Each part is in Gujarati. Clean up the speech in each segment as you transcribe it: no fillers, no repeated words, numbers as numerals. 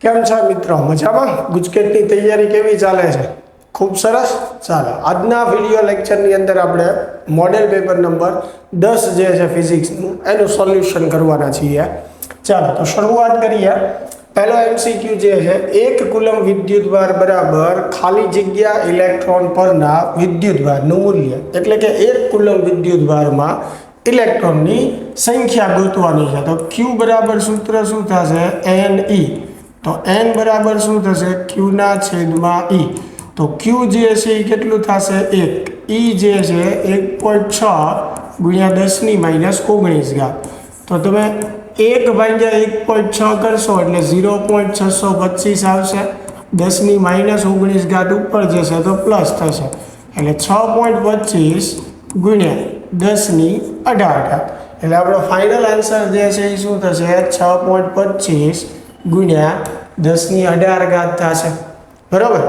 કેમ છો મિત્રો? મજામાં? ગુજકેટની તૈયારી કેવી ચાલે છે? ખૂબ સરસ. ચાલો, આજના વિડીયો લેક્ચરની અંદર આપણે મોડેલ પેપર નંબર 10 જે છે ફિઝિક્સનું એનું સોલ્યુશન કરવાના છીએ. ચાલો તો શરૂઆત કરીએ. પહેલો એમસીક્યુ જે છે, 1 કુલમ વિદ્યુતભાર બરાબર ખાલી જગ્યા ઇલેક્ટ્રોન પરના વિદ્યુતભારનું મૂલ્ય, એટલે કે 1 કુલમ વિદ્યુતભારમાં ઇલેક્ટ્રોનની સંખ્યા ગોતવાની છે. તો Q બરાબર સૂત્ર શું થશે? Ne. તો n બરાબર શું થશે? Q ના છેદમાં E. તો Q જે છે એ કેટલું થશે? 1. E જે છે 1.6 ગુણ્યા 10⁻19 ઘાત. તો તમે 1 ભાગ્યા 1.6 કરશો એટલે 0.625 આવશે. 10⁻19 ઘાત ઉપર જશે તો પ્લસ થશે, એટલે 6.25 ગુણ્યા 10⁻18 ઘાત. એટલે આપણો ફાઇનલ આન્સર જે છે એ શું થશે? 6.25 ગુણ્યા 10⁻18 ઘાત થશે. બરાબર.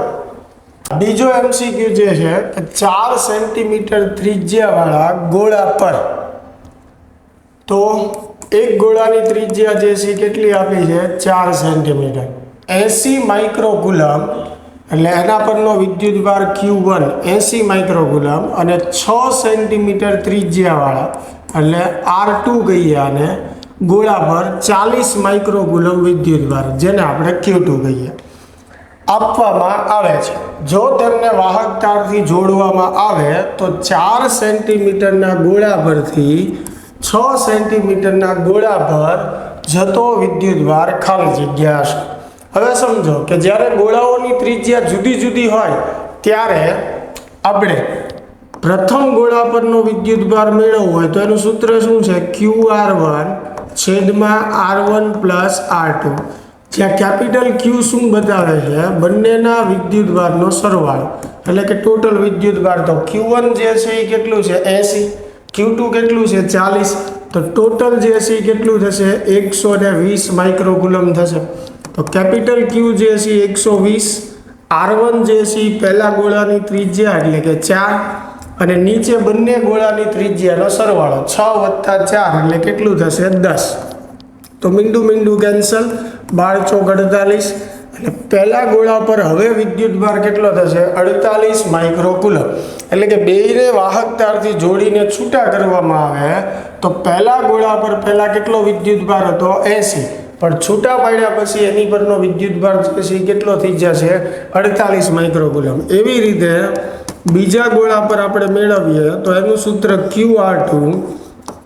બીજો એમસીક્યુ જે છે, 4 સેન્ટીમીટર ત્રિજ્યાવાળા ગોળા પર, તો એક ગોળાની ત્રિજ્યા જે છે કેટલી આપી છે? 4 સેન્ટીમીટર. 80 માઇક્રોકુલમ, એટલે એના પરનો વિદ્યુતભાર Q1 80 માઇક્રોકુલમ, અને 6 સેન્ટીમીટર ત્રિજ્યાવાળા એટલે R2 કહીએ આને, ગોળા પર 40 માઇક્રોકુલમ વિદ્યુતભાર, જેને આપણે Q2 કહીએ, આપવામાં આવે છે. જો તેમને વાહક તારથી જોડવામાં આવે તો 4 સેન્ટીમીટરના ગોળા પરથી 6 સેન્ટીમીટરના ગોળા પર જતો વિદ્યુતભાર ખાલી જગ્યા હશે. હવે સમજો કે જ્યારે ગોળાઓની ત્રિજ્યા જુદી જુદી હોય ત્યારે આપણે પ્રથમ ગોળા પરનો વિદ્યુતભાર મેળવવો હોય તો એનું સૂત્ર શું છે? QR1 છેદમાં R1 પ્લસ R2. જ્યાં કેપિટલ Q શું બતાવે છે? બંનેના વિદ્યુતભારનો સરવાળો, એટલે કે ટોટલ વિદ્યુતભાર. તો Q1 જે છે એ કેટલું છે? 80. Q2 કેટલું છે? 40. તો ટોટલ જે છે એ કેટલું થશે? 120 માઇક્રોકુલમ થશે. તો કેપિટલ Q જે છે 120, R1 જે છે એ પહેલા ગોળાની ત્રિજ્યા એટલે કે 4, અને નીચે બંને ગોળાની ત્રિજ્યાનો સરવાળો 6 + 4 એટલે કેટલું થશે? 10. તો મીંડું કેન્સલ, 12 ચોક 48, એટલે પહેલા ગોળા પર હવે વિદ્યુતભાર કેટલો થશે? 48 માઇક્રોકુલમ. એટલે કે બેયને વાહક તારથી જોડીને છૂટા કરવામાં આવે તો પહેલા ગોળા પર પહેલા કેટલો વિદ્યુતભાર હતો? 80, પણ છૂટા પાડ્યા પછી એની પરનો વિદ્યુતભાર પછી કેટલો થઈ જશે? 48 માઇક્રોકુલમ. એવી રીતે બીજા ગોળા પર આપણે મેળવીએ તો એનું સૂત્ર QR2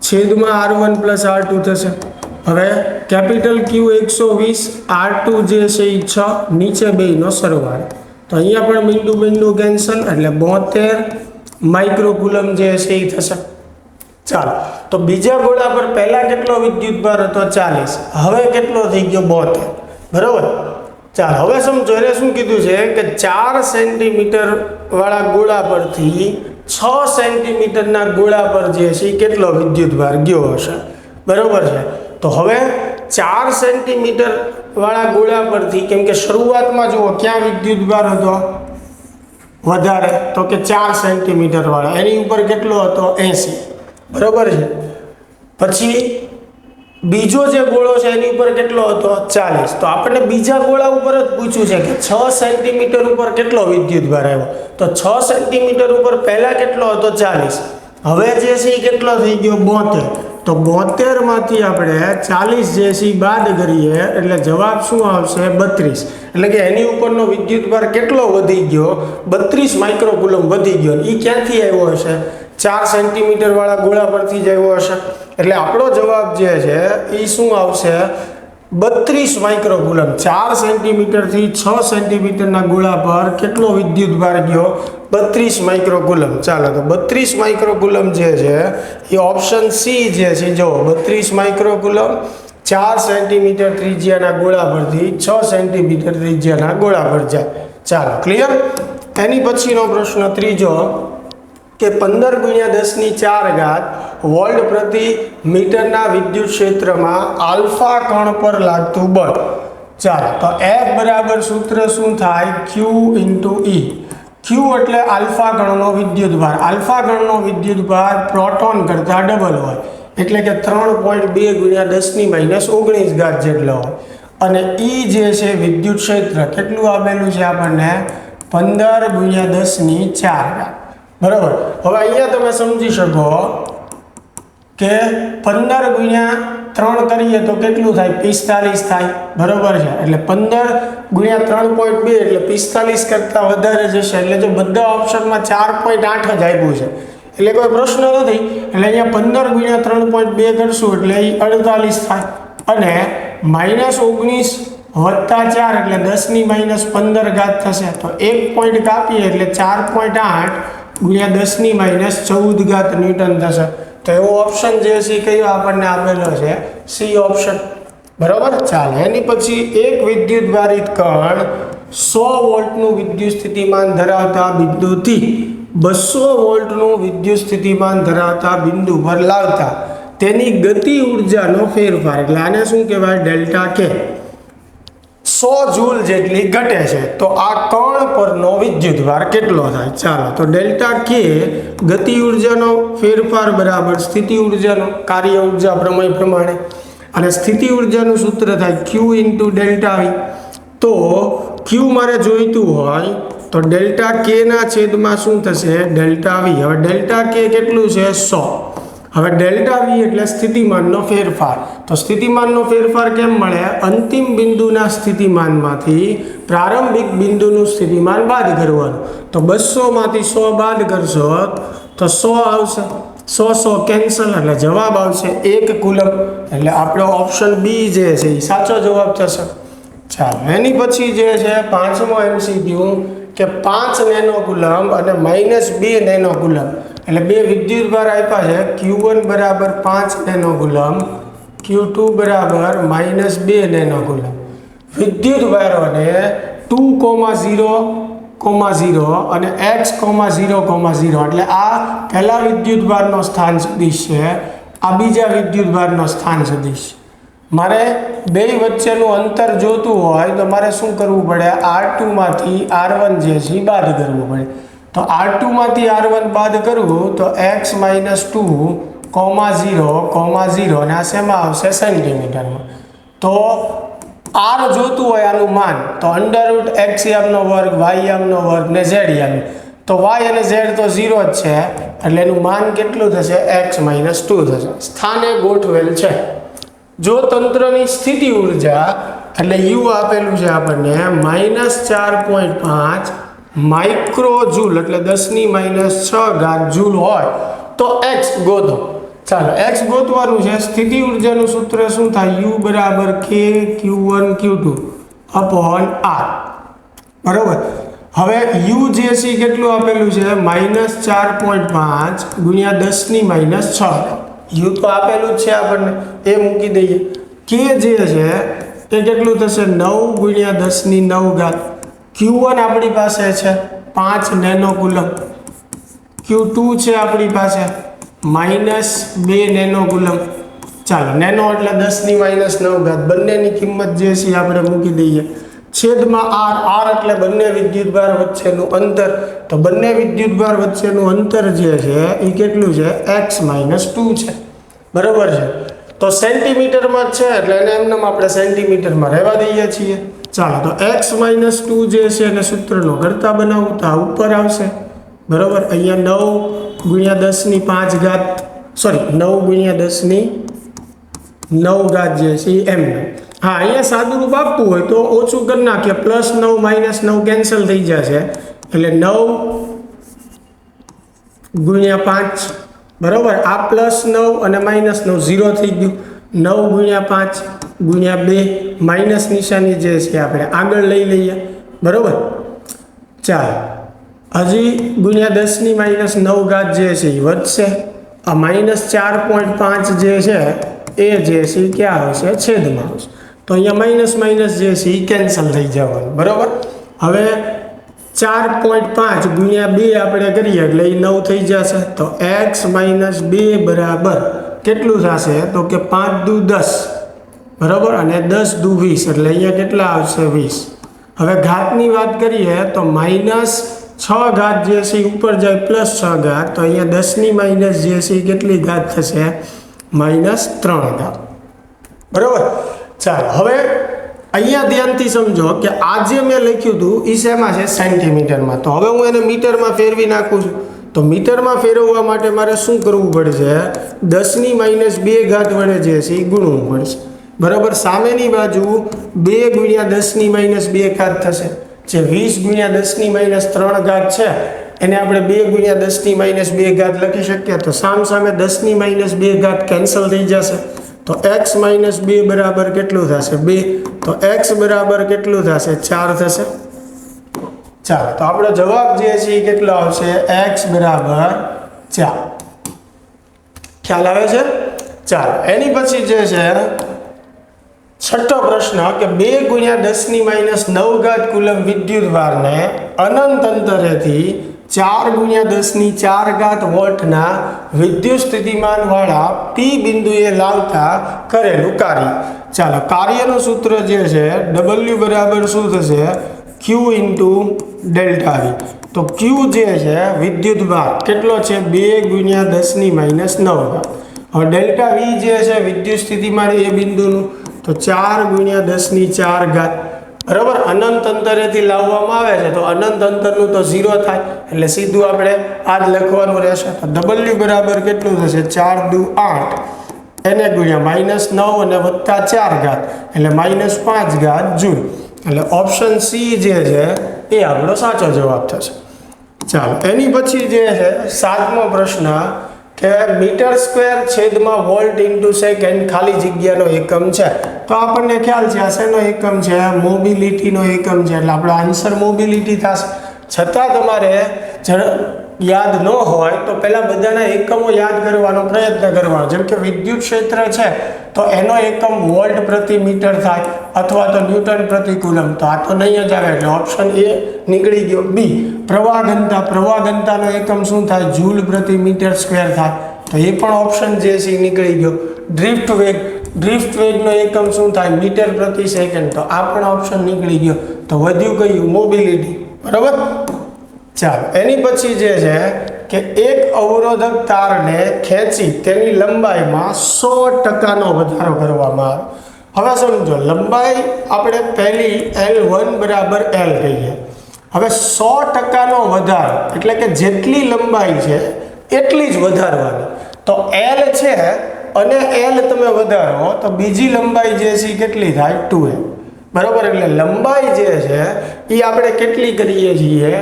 છેદમાં R1 પ્લસ R2 થશે. હવે કેપિટલ Q 120, R2 જે છે એ 6, નીચે બેયનો સરવાળો. તો અહીંયા પણ મીંડું કેન્સલ, એટલે 72 માઇક્રોકુલમ જે છે એ થશે. ચાલો, તો બીજા ગોળા પર પહેલા કેટલો વિદ્યુતભાર હતો? 40. હવે કેટલો થઈ ગયો? 72. બરાબર. ચાલો, હવે સમજો એને શું કીધું છે કે 4 સેન્ટીમીટર વાળા ગોળા પરથી 6 સેન્ટીમીટરના ગોળા પર જે છે એ કેટલો વિદ્યુતભાર ગયો હશે? બરાબર છે. તો હવે 4 સેન્ટીમીટર વાળા ગોળા પરથી, કેમ કે શરૂઆતમાં જુઓ ક્યાં વિદ્યુતભાર હતો વધારે? તો કે 4 સેન્ટીમીટર વાળા, એની ઉપર કેટલો હતો? 80. બરાબર છે. પછી બીજો જે ગોળો છે એની ઉપર કેટલો હતો? 40. તો આપણે બીજા ગોળા ઉપર જ પૂછ્યું છે કે 6 સેન્ટીમીટર ઉપર કેટલો વિદ્યુતભાર આવ્યો? તો 6 સેન્ટીમીટર ઉપર પહેલા કેટલો હતો? 40. હવે જે છે એ કેટલો થઈ ગયો? 72. તો 72 માંથી આપણે 40 જે છે એ બાદ કરીએ એટલે જવાબ શું આવશે? 32. એટલે કે એની ઉપરનો વિદ્યુતભાર કેટલો વધી ગયો? 32 માઇક્રોકુલમ વધી ગયો. એ ક્યાંથી આવ્યો હશે? 4 સેન્ટીમીટર વાળા ગોળા પરથી જ આવ્યો હશે. એટલે આપણો જવાબ જે છે એ શું આવશે? 32 માઇક્રોકુલમ. 4 સેન્ટીમીટરથી 6 સેન્ટીમીટરના ગોળા પર કેટલો વિદ્યુતભાર ગયો? 32 માઇક્રોકુલમ. ચાલો, તો 32 માઇક્રોકુલમ જે છે એ ઓપ્શન સી જે છે, જો 32 માઇક્રોકુલમ 4 સેન્ટીમીટર ત્રિજ્યાના ગોળા પરથી 6 સેન્ટીમીટર ત્રિજ્યાના ગોળા પર જાય. ચાલો, ક્લિયર? એની પછીનો પ્રશ્ન ત્રીજો, કે 15 ગુણ્યા 10⁴ ઘાત વોલ્ટ પ્રતિ મીટરના વિદ્યુત ક્ષેત્રમાં આલ્ફા કણ પર લાગતું બળ. ચાલો, તો F બરાબર સૂત્ર શું થાય? Q × E. Q એટલે આલ્ફા કણનો વિદ્યુતભાર. આલ્ફા કણનો વિદ્યુતભાર પ્રોટોન કરતાં ડબલ હોય, એટલે કે 3.2 × 10⁻19 જેટલો હોય. અને ઈ જે છે વિદ્યુત ક્ષેત્ર કેટલું આપેલું છે આપણને 15 × 10⁴ બરાબર. હવે અહીંયા તમે સમજી શકો કે 15 × 3 કરીએ તો કેટલું થાય 45 થાય બરાબર છે. એટલે 15 × 3.2 એટલે 45 કરતાં વધારે જશે. એટલે જો બધા ઓપ્શનમાં 4.8 જ આપ્યું છે એટલે કોઈ પ્રશ્ન નથી. એટલે અહીંયા 15 × 3.2 કરશું એટલે એ 48 થાય અને -19 + 4 એટલે 10⁻15 થશે. તો 1 પોઈન્ટ કાપીએ એટલે 4.8 × 10⁻14 ન્યૂટન થશે. તો એવો ઓપ્શન જે છે કયો આપણને આપેલો છે સી ઓપ્શન બરાબર. ચાલો એની પછી એક વિદ્યુત ભારિત કણ 100 વોલ્ટનું વિદ્યુત સ્થિતિમાન ધરાવતા બિંદુથી 200 વોલ્ટનું વિદ્યુત સ્થિતિમાન ધરાવતા બિંદુ પર લાવતા તેની ગતિ ઉર્જાનો ફેરફાર એટલે આને શું કહેવાય ડેલ્ટા કે 100 જૂલ જેટલી ઘટે છે. તો આ કણ પરનો વિદ્યુતભાર કેટલો થાય? ચાલો તો ડેલ્ટા કે ગતિ ઉર્જાનો ફેરફાર બરાબર સ્થિતિ ઉર્જાનો કાર્ય ઉર્જા પ્રમેય પ્રમાણે અને સ્થિતિ ઉર્જાનું સૂત્ર થાય Q × ડેલ્ટા V. તો Q મારે જોઈતું હોય તો ડેલ્ટા કે ના છેદમાં શું થશે ડેલ્ટા V. હવે ડેલ્ટા કે કેટલું છે 100. હવે ડેલ્ટા V એટલે સ્થિતિમાનનો ફેરફાર. તો સ્થિતિમાનનો ફેરફાર કેમ મળે? અંતિમ બિંદુના સ્થિતિમાનમાંથી પ્રારંભિક બિંદુનું સ્થિતિમાન બાદ કરવાનું. તો 200 માંથી 100 બાદ કરશો તો 100 આવશે. 100 કેન્સલ એટલે જવાબ આવશે 1 કુલમ. એટલે આપણો ઓપ્શન બી જે છે એ સાચો જવાબ થશે. ચાલો એની પછી જે છે 5મો MCQ કે 5 નેનો કુલમ અને -2 નેનો કુલમ એટલે બે વિદ્યુતભાર આપ્યા છે. Q1 બરાબર 5 નેનો કુલમ, Q2 બરાબર -2 નેનો કુલમ. વિદ્યુતભારોને 2,0,0 અને x,0,0 એટલે આ પહેલા વિદ્યુતભારનો સ્થાન સદિશ છે, આ બીજા વિદ્યુતભારનો સ્થાન સદિશ. મારે બે વચ્ચેનું અંતર જોતું હોય તો મારે શું કરવું પડે? R2 માંથી R1 જે છે બાદ કરવું પડે. તો R2 માંથી R1 બાદ કરવું તો x-2,0,0 અને આ શેમાં આવશે સેન્ટીમીટરમાં. તો R જોતું હોય આનું માન તો √x યામનો વર્ગ y યામનો વર્ગ ને z યામ. તો y અને z તો 0 જ છે એટલે એનું માન કેટલું થશે x-2 થશે. સ્થાને ગોઠવેલ છે. જો તંત્રની સ્થિતિ ઉર્જા એટલે U આપેલું છે આપણને -4.5 માઇક્રોજૂલ એટલે 10⁻6 જૂલ હોય તો x ગોતો. ચાલો x ગોતવાનું છે. સ્થિતિ ઉર્જાનું સૂત્ર શું થાય? U બરાબર K Q1 Q2 / R બરાબર. હવે U જે છે કેટલું આપેલું છે? -4.5 × 10⁻6. U તો આપેલું જ છે આપણને, એ મૂકી દઈએ. K જે છે એ કેટલું થશે? 9 × 10⁹. Q1 આપણી પાસે છે 5 નેનો કુલમ, Q2 છે આપણી પાસે -2 નેનો કુલમ. ચાલો નેનો એટલે 10⁻9 બંનેની કિંમત જે છે આપણે મૂકી દઈએ. છેદમાં R એટલે બંને વિદ્યુતભાર વચ્ચેનું અંતર. તો બંને વિદ્યુતભાર વચ્ચેનું અંતર જે છે એ કેટલું છે? x-2 છે બરાબર છે. તો સેન્ટીમીટરમાં જ છે એટલે એને એમને આપણે સેન્ટીમીટરમાં રહેવા દઈએ છીએ. ચાલો તો x-2 જે છે એને સૂત્રનો કરતા બનાવું તો આ ઉપર આવશે બરાબર. અહીંયા 9 × 10⁵ સોરી 9 × 10⁹ જે છે એમ. હા અહીંયા સાદું રૂપ આપવું હોય તો ઓછું કરી નાખીએ. +9 -9 કેન્સલ થઈ જશે એટલે 9 × 5 બરાબર. આ +9 અને -9 0 થઈ ગયું. 9 × 5 × 2 માઇનસ નિશાની જે છે આપણે આગળ લઈ લઈએ બરાબર. ચાલો હજી × 10⁻9 જે છે એ વધશે. આ -4.5 જે છે એ જે છે ક્યાં આવશે? છેદમાં આવશે. તો અહીંયા માઇનસ જે છે એ કેન્સલ થઈ જવાનું બરાબર. હવે 4.5 × 2 આપણે કરીએ એટલે એ 9 થઈ જશે. તો x-2 બરાબર કેટલું થશે? તો કે 5 દુ 10 બરાબર અને 10 દુ 20 એટલે અહીંયા કેટલા આવશે? 20. હવે ઘાતની વાત કરીએ તો -6 જે છે ઉપર જાય +6 તો અહીંયા 10⁻- જે છે કેટલી ઘાત થશે? -3 બરાબર. ચાલો હવે અહીંયા ધ્યાનથી સમજો કે આ જે મેં લખ્યું હતું એ શેમાં છે? સેન્ટીમીટરમાં. તો હવે હું એને મીટરમાં ફેરવી નાખું છું. તો મીટરમાં ફેરવવા માટે મારે શું કરવું પડશે? 10 - 2 ઘાત વડે જે છે એ ગુણવું પડશે. બરાબર. સામેની બાજુ 2 × 10 - 2 ઘાત થશે. જે 20 × 10 - 3 ઘાત છે એને આપણે 2 × 10 - 2 ઘાત લખી શકીએ. તો સામે 10 - 2 ઘાત કેન્સલ થઈ જશે. તો x - 2 બરાબર કેટલું થશે? 2. તો x બરાબર કેટલું થશે? 4 થશે. ચાલો, તો આપણો જવાબ જે છે એ કેટલો આવશે? x બરાબર 4. ખ્યાલ આવે છે? ચાલો, એની પછી જે છે છઠ્ઠો પ્રશ્ન કે 2 × 10 - 9 ઘાત કુલમ વિદ્યુત ભારને અનંત અંતરેથી 4 × 10 - 4 ઘાત વોલ્ટના વિદ્યુત સ્થિતિમાન વાળા P બિંદુએ લાવતા કરેલું કાર્ય. ચાલો, કાર્યનું સૂત્ર જે છે W બરાબર શું થશે? Q × delta V. તો Q જે છે વિદ્યુત ભાર કેટલો છે? 2 × 10 - 9 ઘાત. હવે ડેલ્ટા V જે છે વિદ્યુત સ્થિતિમાન એ બિંદુનું, તો 4 × 10 - 4 ઘાત. બરાબર. અનંત અંતરેથી લાવવામાં આવે છે તો અનંત અંતરનું તો 0 થાય એટલે સીધું આપણે આ જ લખવાનું રહેશે. તો W બરાબર કેટલું થશે? 4 દુ 8 એને ગુણ્યા -9 અને વત્તા 4 ઘાત એટલે -5 ઘાત જૂલ. એટલે ઓપ્શન સી જે છે એ આપણો સાચો જવાબ થશે. ચાલો, એની પછી જે છે 7મો પ્રશ્ન કે મીટર સ્ક્વેર છેદમાં વોલ્ટ ઇન્ટુ સેકન્ડ ખાલી જગ્યાનો એકમ છે. તો આપણને ખ્યાલ છે આ શેનો એકમ છે? મોબિલિટીનો એકમ છે. એટલે આપણો આન્સર મોબિલિટી થશે. છતાં તમારે યાદ ન હોય તો પહેલાં બધાના એકમો યાદ કરવાનો પ્રયત્ન કરવાનો. જેમ કે વિદ્યુત ક્ષેત્ર છે તો એનો એકમ વોલ્ટ પ્રતિ મીટર થાય અથવા તો ન્યૂટન પ્રતિ કુલમ. તો આ તો નહીં જ આવે એટલે ઓપ્શન એ નીકળી ગયો. બી પ્રવાહ ઘનતાનો એકમ શું થાય? જૂલ પ્રતિ મીટર સ્ક્વેર થાય. તો એ પણ ઓપ્શન જે છે એ નીકળી ગયો. ડ્રિફ્ટ વેગનો એકમ શું થાય? મીટર પ્રતિ સેકન્ડ. તો આ પણ ઓપ્શન નીકળી ગયો. તો વધ્યું કયું? મોબિલિટી. બરાબર. ચાલો, એની પછી જે છે કે એક અવરોધક તારને ખેંચી તેની લંબાઈમાં 100% વધારો કરવામાં આવે. હવે સમજો, લંબાઈ આપણે પહેલી L1 બરાબર L કહીએ. હવે 100%નો વધારો એટલે કે જેટલી લંબાઈ છે એટલી જ વધારવાની. તો L છે અને L તમે વધારો તો બીજી લંબાઈ જે છે કેટલી થાય? 2L. બરાબર. એટલે લંબાઈ જે છે એ આપણે કેટલી કરીએ છીએ?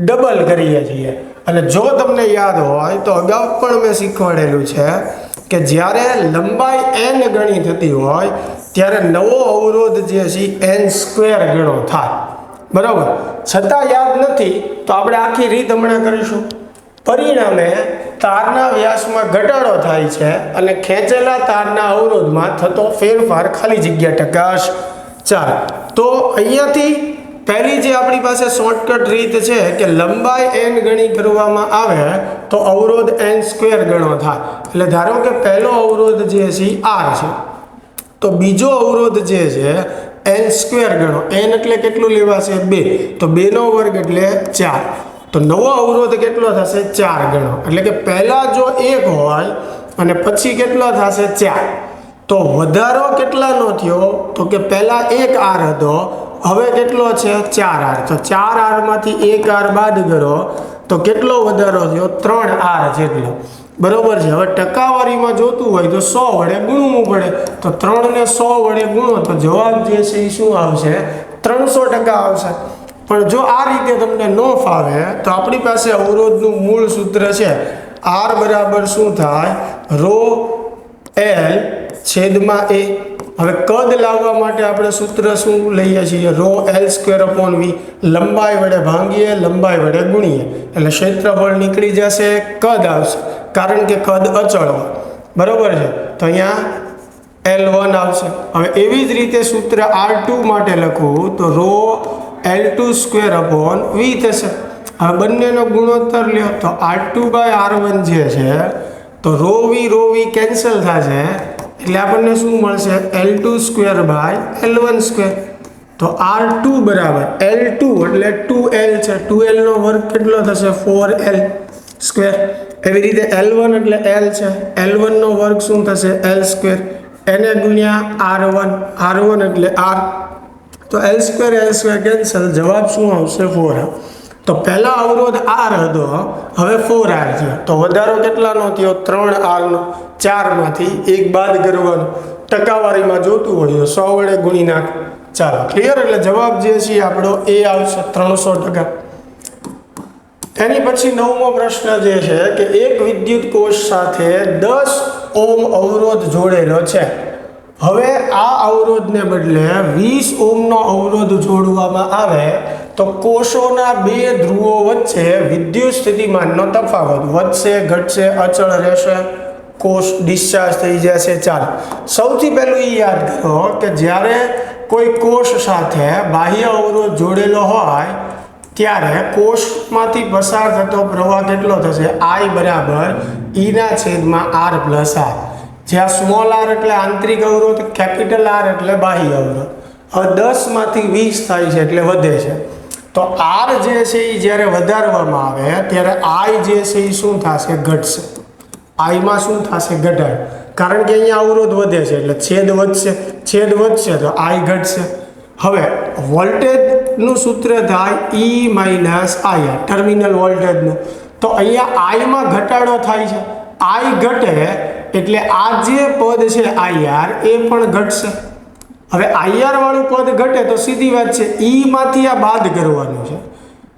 ડબલ કરીએ છીએ. અને જો તમને યાદ હોય તો અગાઉ પણ મેં શીખવાડેલું છે કે જ્યારે લંબાઈ n ગણી થતી હોય ત્યારે નવો અવરોધ જે છે n² ગણો થાય. બરાબર. છતાં યાદ નથી તો આપણે આખી રીત હમણાં કરીશું. પરિણામે તારના વ્યાસમાં ઘટાડો થાય છે અને ખેંચેલા તારના અવરોધમાં થતો ફેરફાર ખાલી જગ્યા ટકાશ. ચાલો, તો અહીંયાથી પહેલી જે આપણી પાસે શોર્ટકટ રીત છે કે લંબાઈ n ગણી કરવામાં આવે તો અવરોધ n² ગણો થાય. એટલે ધારો કે પહેલો અવરોધ જે છે R છે તો બીજો અવરોધ જે છે n² ગણો. n એટલે કેટલું લેવાશે? 2. તો 2 નો વર્ગ એટલે 4. તો નવો અવરોધ કેટલો થશે? 4 ગણો. એટલે કે પહેલા જો 1 હોય અને પછી કેટલો થશે? 4. તો વધારો કેટલાનો થયો? તો કે પહેલા 1 R હતો, હવે કેટલો છે? 4R. તો 4R માંથી 1R બાદ કરો તો કેટલો વધારો થયો? 3R જેટલો. બરોબર છે. હવે ટકાવારીમાં જોતું હોય તો 100 વડે ગુણવું પડે. તો 3 ને 100 વડે ગુણો તો જવાબ જે છે એ શું આવશે? 300% આવશે. પણ જો આ રીતે તમને ન ફાવે તો આપણી પાસે અવરોધનું મૂળ સૂત્ર છે. R બરાબર શું થાય? ρ L/A. હવે કદ લાવવા માટે આપણે સૂત્ર શું લઈએ છીએ? ρL²/V. લંબાઈ વડે ભાંગીએ, લંબાઈ વડે ગુણીએ એટલે ક્ષેત્રફળ નીકળી જશે, કદ આવશે કારણ કે કદ અચળ હોય. બરોબર છે. તો અહીંયા L1 આવશે. હવે એવી જ રીતે સૂત્ર R2 માટે લખવું તો ρL²/V થશે. હવે બંનેનો ગુણોત્તર લ્યો તો R2/R1 જે છે તો ρV કેન્સલ થશે એટલે આપણને શું મળશે? L2²/L1². તો R2 બરાબર L2 એટલે 2L છે. 2L નો વર્ગ કેટલો થશે? 4L². એવી રીતે L1 એટલે L છે. L1 નો વર્ગ શું થશે? L². એને ગુણ્યા R1 એટલે R, તો L2 કેન્સલ, જવાબ શું આવશે 4R. તો પહેલા અવરોધ R હતો, હવે 4R થયો, તો વધારો કેટલાનો થયો 3R નો. 4 માંથી 1 બાદ કરવાનો, ટકાવારીમાં જોતું હોય તો 100 વડે ગુણી નાખ. ચાલો ક્લિયર, એટલે જવાબ જે છે આપણો એ આવશે 300%. એની પછી 9મો પ્રશ્ન જે છે કે એક વિદ્યુત કોષ સાથે 10 ઓહ્મ અવરોધ જોડેલો છે. હવે આ અવરોધને બદલે 20 ઓહ્મનો અવરોધ જોડવામાં આવે તો કોષોના બે ધ્રુવો વચ્ચે વિદ્યુત સ્થિતિમાનનો તફાવત વધશે, ઘટશે, અચળ રહેશે, કોષ ડિસ્ચાર્જ થઈ જશે. ચાલો સૌથી પહેલું એ યાદ કરો કે જ્યારે કોઈ કોષ સાથે બાહ્ય અવરોધ જોડેલો હોય ત્યારે કોષમાંથી પસાર થતો પ્રવાહ કેટલો થશે? I બરાબર E/R પ્લસ R. જ્યાં સ્મોલ r એટલે આંતરિક અવરોધ, કેપિટલ R એટલે બાહ્ય અવરોધ. હવે 10 માંથી 20 થાય છે એટલે વધે છે, તો R જે છે એ જ્યારે વધારવામાં આવે ત્યારે I જે છે એ શું થશે? ઘટશે. I માં શું થશે? ઘટાડો. કારણ કે અહીંયા અવરોધ વધે છે એટલે છેદ વધશે તો I ઘટશે. હવે વોલ્ટેજનું સૂત્ર થાય E-IR, ટર્મિનલ વોલ્ટેજનું. તો અહીંયા I માં ઘટાડો થાય છે, I ઘટે એટલે આ જે પદ છે IR એ પણ ઘટશે. હવે IR વાળું પદ ઘટે તો સીધી વાત છે E માંથી આ બાદ કરવાનું છે,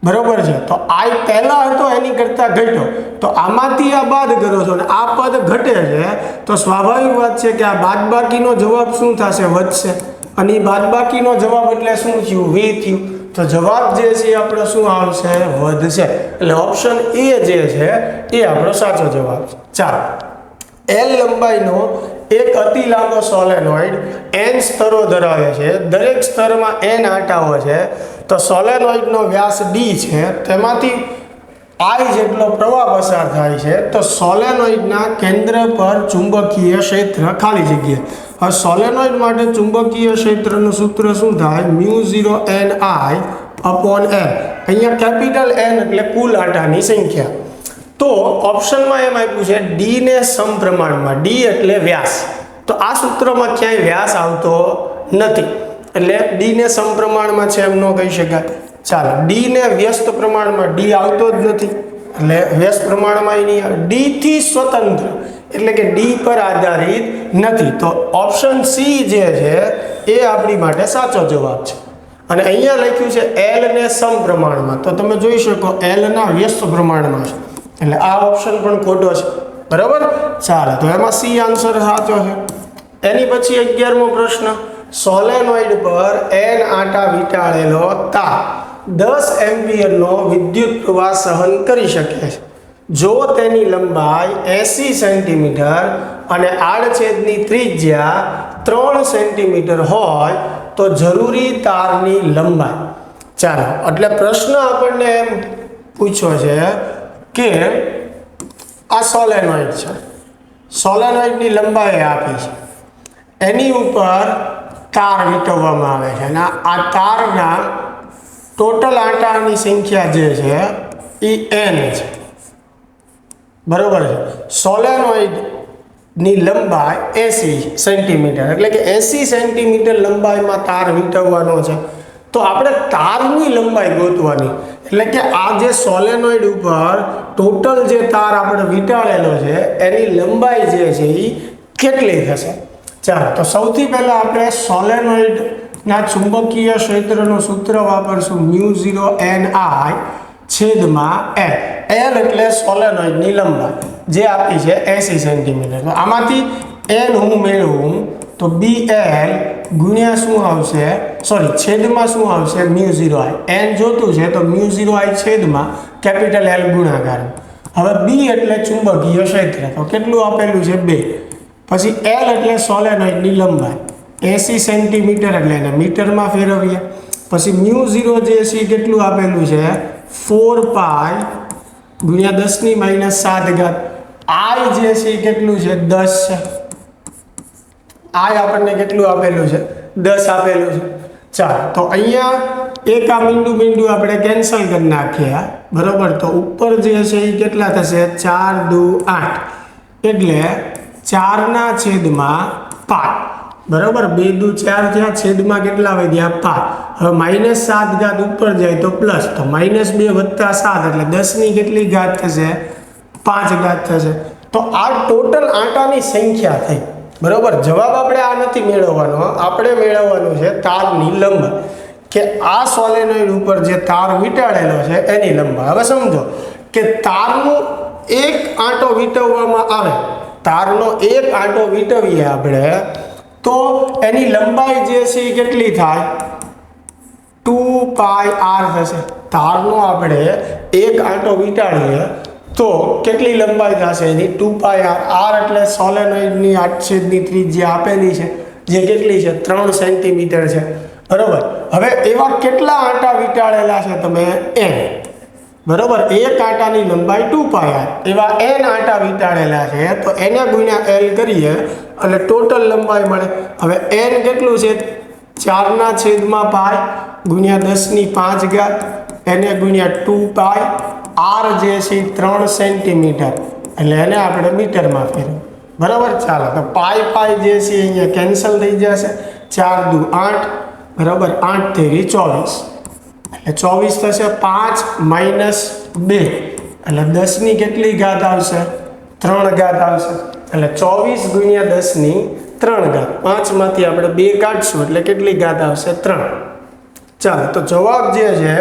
બરોબર છે. તો I પહેલા હતો એની કરતાં ઘટ્યો, તો આમાંથી આ બાદ કરો છો અને આ પદ ઘટે છે, તો સ્વાભાવિક વાત છે કે આ બાદબાકીનો જવાબ શું થશે? વધશે. અને એ બાદબાકીનો જવાબ એટલે શું થયું? V થયું. તો જવાબ જે છે આપણો શું આવશે? વધશે. એટલે ઓપ્શન એ જે છે એ આપણો સાચો જવાબ છે. ચાલો, L લંબાઈનો એક અતિ લાંબો સોલેનોઇડ N સ્તરો ધરાવે છે, દરેક સ્તરમાં N આંટાઓ છે, તો સોલેનોઇડનો વ્યાસ D છે, તેમાંથી I જેટલો પ્રવાહ પસાર થાય છે, તો સોલેનોઇડના કેન્દ્ર પર ચુંબકીય ક્ષેત્ર ખાલી જગ્યા. હવે સોલેનોઇડ માટે ચુંબકીય ક્ષેત્રનું સૂત્ર શું થાય? μ0NI/L. અહીંયા કેપિટલ N એટલે કુલ આંટાની સંખ્યા. તો ઓપ્શનમાં એમ આપ્યું છે D ને સમપ્રમાણમાં, D એટલે વ્યાસ, તો આ સૂત્રમાં ક્યાંય વ્યાસ આવતો નથી એટલે D ને સમપ્રમાણમાં છે એમ ન કહી શકાય. ચાલો, D ને વ્યસ્ત પ્રમાણમાં, D આવતો જ નથી એટલે વ્યસ્ત પ્રમાણમાં નહીં. D થી સ્વતંત્ર એટલે કે D પર આધારિત નથી, તો ઓપ્શન C જે છે એ આપણી માટે સાચો જવાબ છે. અને અહીંયા લખ્યું છે L ને સમપ્રમાણમાં, તો તમે જોઈ શકો L ના વ્યસ્ત પ્રમાણમાં છે એટલે આ ઓપ્શન પણ ખોટો છે, બરાબર. ચાલો, તો એમાં C આન્સર સાચો છે. એની પછી 11મો પ્રશ્ન, સોલેનોઇડ પર N આંટા વીંટાળેલો તાર 10 એમ્પિયરનો વિદ્યુત પ્રવાહ સહન કરી શકે છે જો તેની લંબાઈ 80 સેન્ટીમીટર અને આડછેદની ત્રિજ્યા 3 સેન્ટીમીટર હોય તો જરૂરી તારની લંબાઈ. ચાલો, એટલે પ્રશ્ન આપણને એમ પૂછ્યો છે કે આ સોલેનોઇડ છે, સોલેનોઇડની લંબાઈ આપી છે, એની ઉપર તાર વીંટવવામાં આવે છે અને આ તારના ટોટલ આંટાની સંખ્યા જે છે એ N છે, બરોબર છે. સોલેનોઇડની લંબાઈ 80 સેન્ટીમીટર એટલે કે 80 સેન્ટીમીટર લંબાઈમાં તાર વીંટવવાનો છે, તો આપણે તારની લંબાઈ ગોતવાની. એટલે કે આ જે સોલેનોઇડ ઉપર ટોટલ જે તાર આપણે વીંટાળેલો છે એની લંબાઈ જે છે એ કેટલી થશે? ચાલો, તો સૌથી પહેલાં આપણે સોલેનોઇડના ચુંબકીય ક્ષેત્રનું સૂત્ર વાપરશું μ0NI/L. L એટલે સોલેનોઇડની લંબાઈ જે આપી છે 80 સેન્ટીમીટર. તો આમાંથી N હું મેળવું તો BL ગુણ્યા શું આવશે? છેદમાં શું આવશે? μ0I. N જોતું છે તો μ0I છેદમાં કેપિટલ L ગુણાકાર. હવે B એટલે ચુંબકીય ક્ષેત્ર, તો કેટલું આપેલું છે? 2. પછી L એટલે સોલેનોઇડની લંબાઈ 80 સેન્ટીમીટર એટલે એને મીટરમાં ફેરવીએ. પછી μ0 જે છે કેટલું આપેલું છે? 4π ગુણ્યા 10⁻⁷. I જે છે કેટલું છે? 10 છે. I આપણને કેટલું આપેલું છે? 10 આપેલું છે. ચાલો, તો અહીંયા એક આ મીંડું આપણે કેન્સલ કરી નાખીએ, બરોબર. તો ઉપર જે છે એ કેટલા થશે? 4 × 2 = 8 એટલે 4/8 પાય, બરાબર. 2 દુ 4 થયા, છેદમાં કેટલા વધ્યા? પાય. હવે -7 ઉપર જાય તો પ્લસ, તો -2 + 7 એટલે 10 ની કેટલી ઘાત થશે? 5 થશે. તો આ ટોટલ આંટાની સંખ્યા થઈ, બરાબર. જવાબ આપણે આ નથી મેળવવાનો, આપણે મેળવવાનું છે તારની લંબાઈ, કે આ સોલેનોઇડ ઉપર જે તાર વીંટાળેલો છે એની લંબાઈ. હવે સમજો કે તારનું એક આંટો વીંટવવામાં આવે, તારનો એક આંટો વીંટવીએ આપણે, તો એની લંબાઈ જે છે એ કેટલી થાય? 2πr થશે. તારનો આપણે એક આંટો વીંટાળીએ તો કેટલી લંબાઈ થશે એની? 2πr. r એટલે સોલેનોઇડની આડછેદની ત્રિજ્યા આપેલી છે, જે કેટલી છે? 3 સેન્ટીમીટર છે, બરાબર. હવે એવા કેટલા આંટા વીંટાળેલા છે તમે? n, બરાબર. એક આંટાની લંબાઈ 2πr, એવા n આંટા વીંટાળેલા છે, તો એને ગુણ્યા l કરીએ એટલે ટોટલ લંબાઈ મળે. હવે n કેટલું છે? 4/π ગુણ્યા 10⁵ એને ગુણ્યા 2π. r જે છે 3 સેન્ટીમીટર, એટલે એને આપણે મીટરમાં ફેરવીએ, બરાબર. ચાલો, તો પાઈ જે છે અહીંયા કેન્સલ થઈ જશે. 4 દુ 8, બરાબર. 8 તેરી 24, એટલે 24 થશે. 5 - 2 એટલે 10 ની કેટલી ઘાત આવશે? 3 ઘાત આવશે. એટલે 24 ગુણ્યા 10 ની 3 ઘાત. 5 માંથી આપણે 2 કાઢશું એટલે કેટલી ઘાત આવશે? 3. ચાલો, તો જવાબ જે છે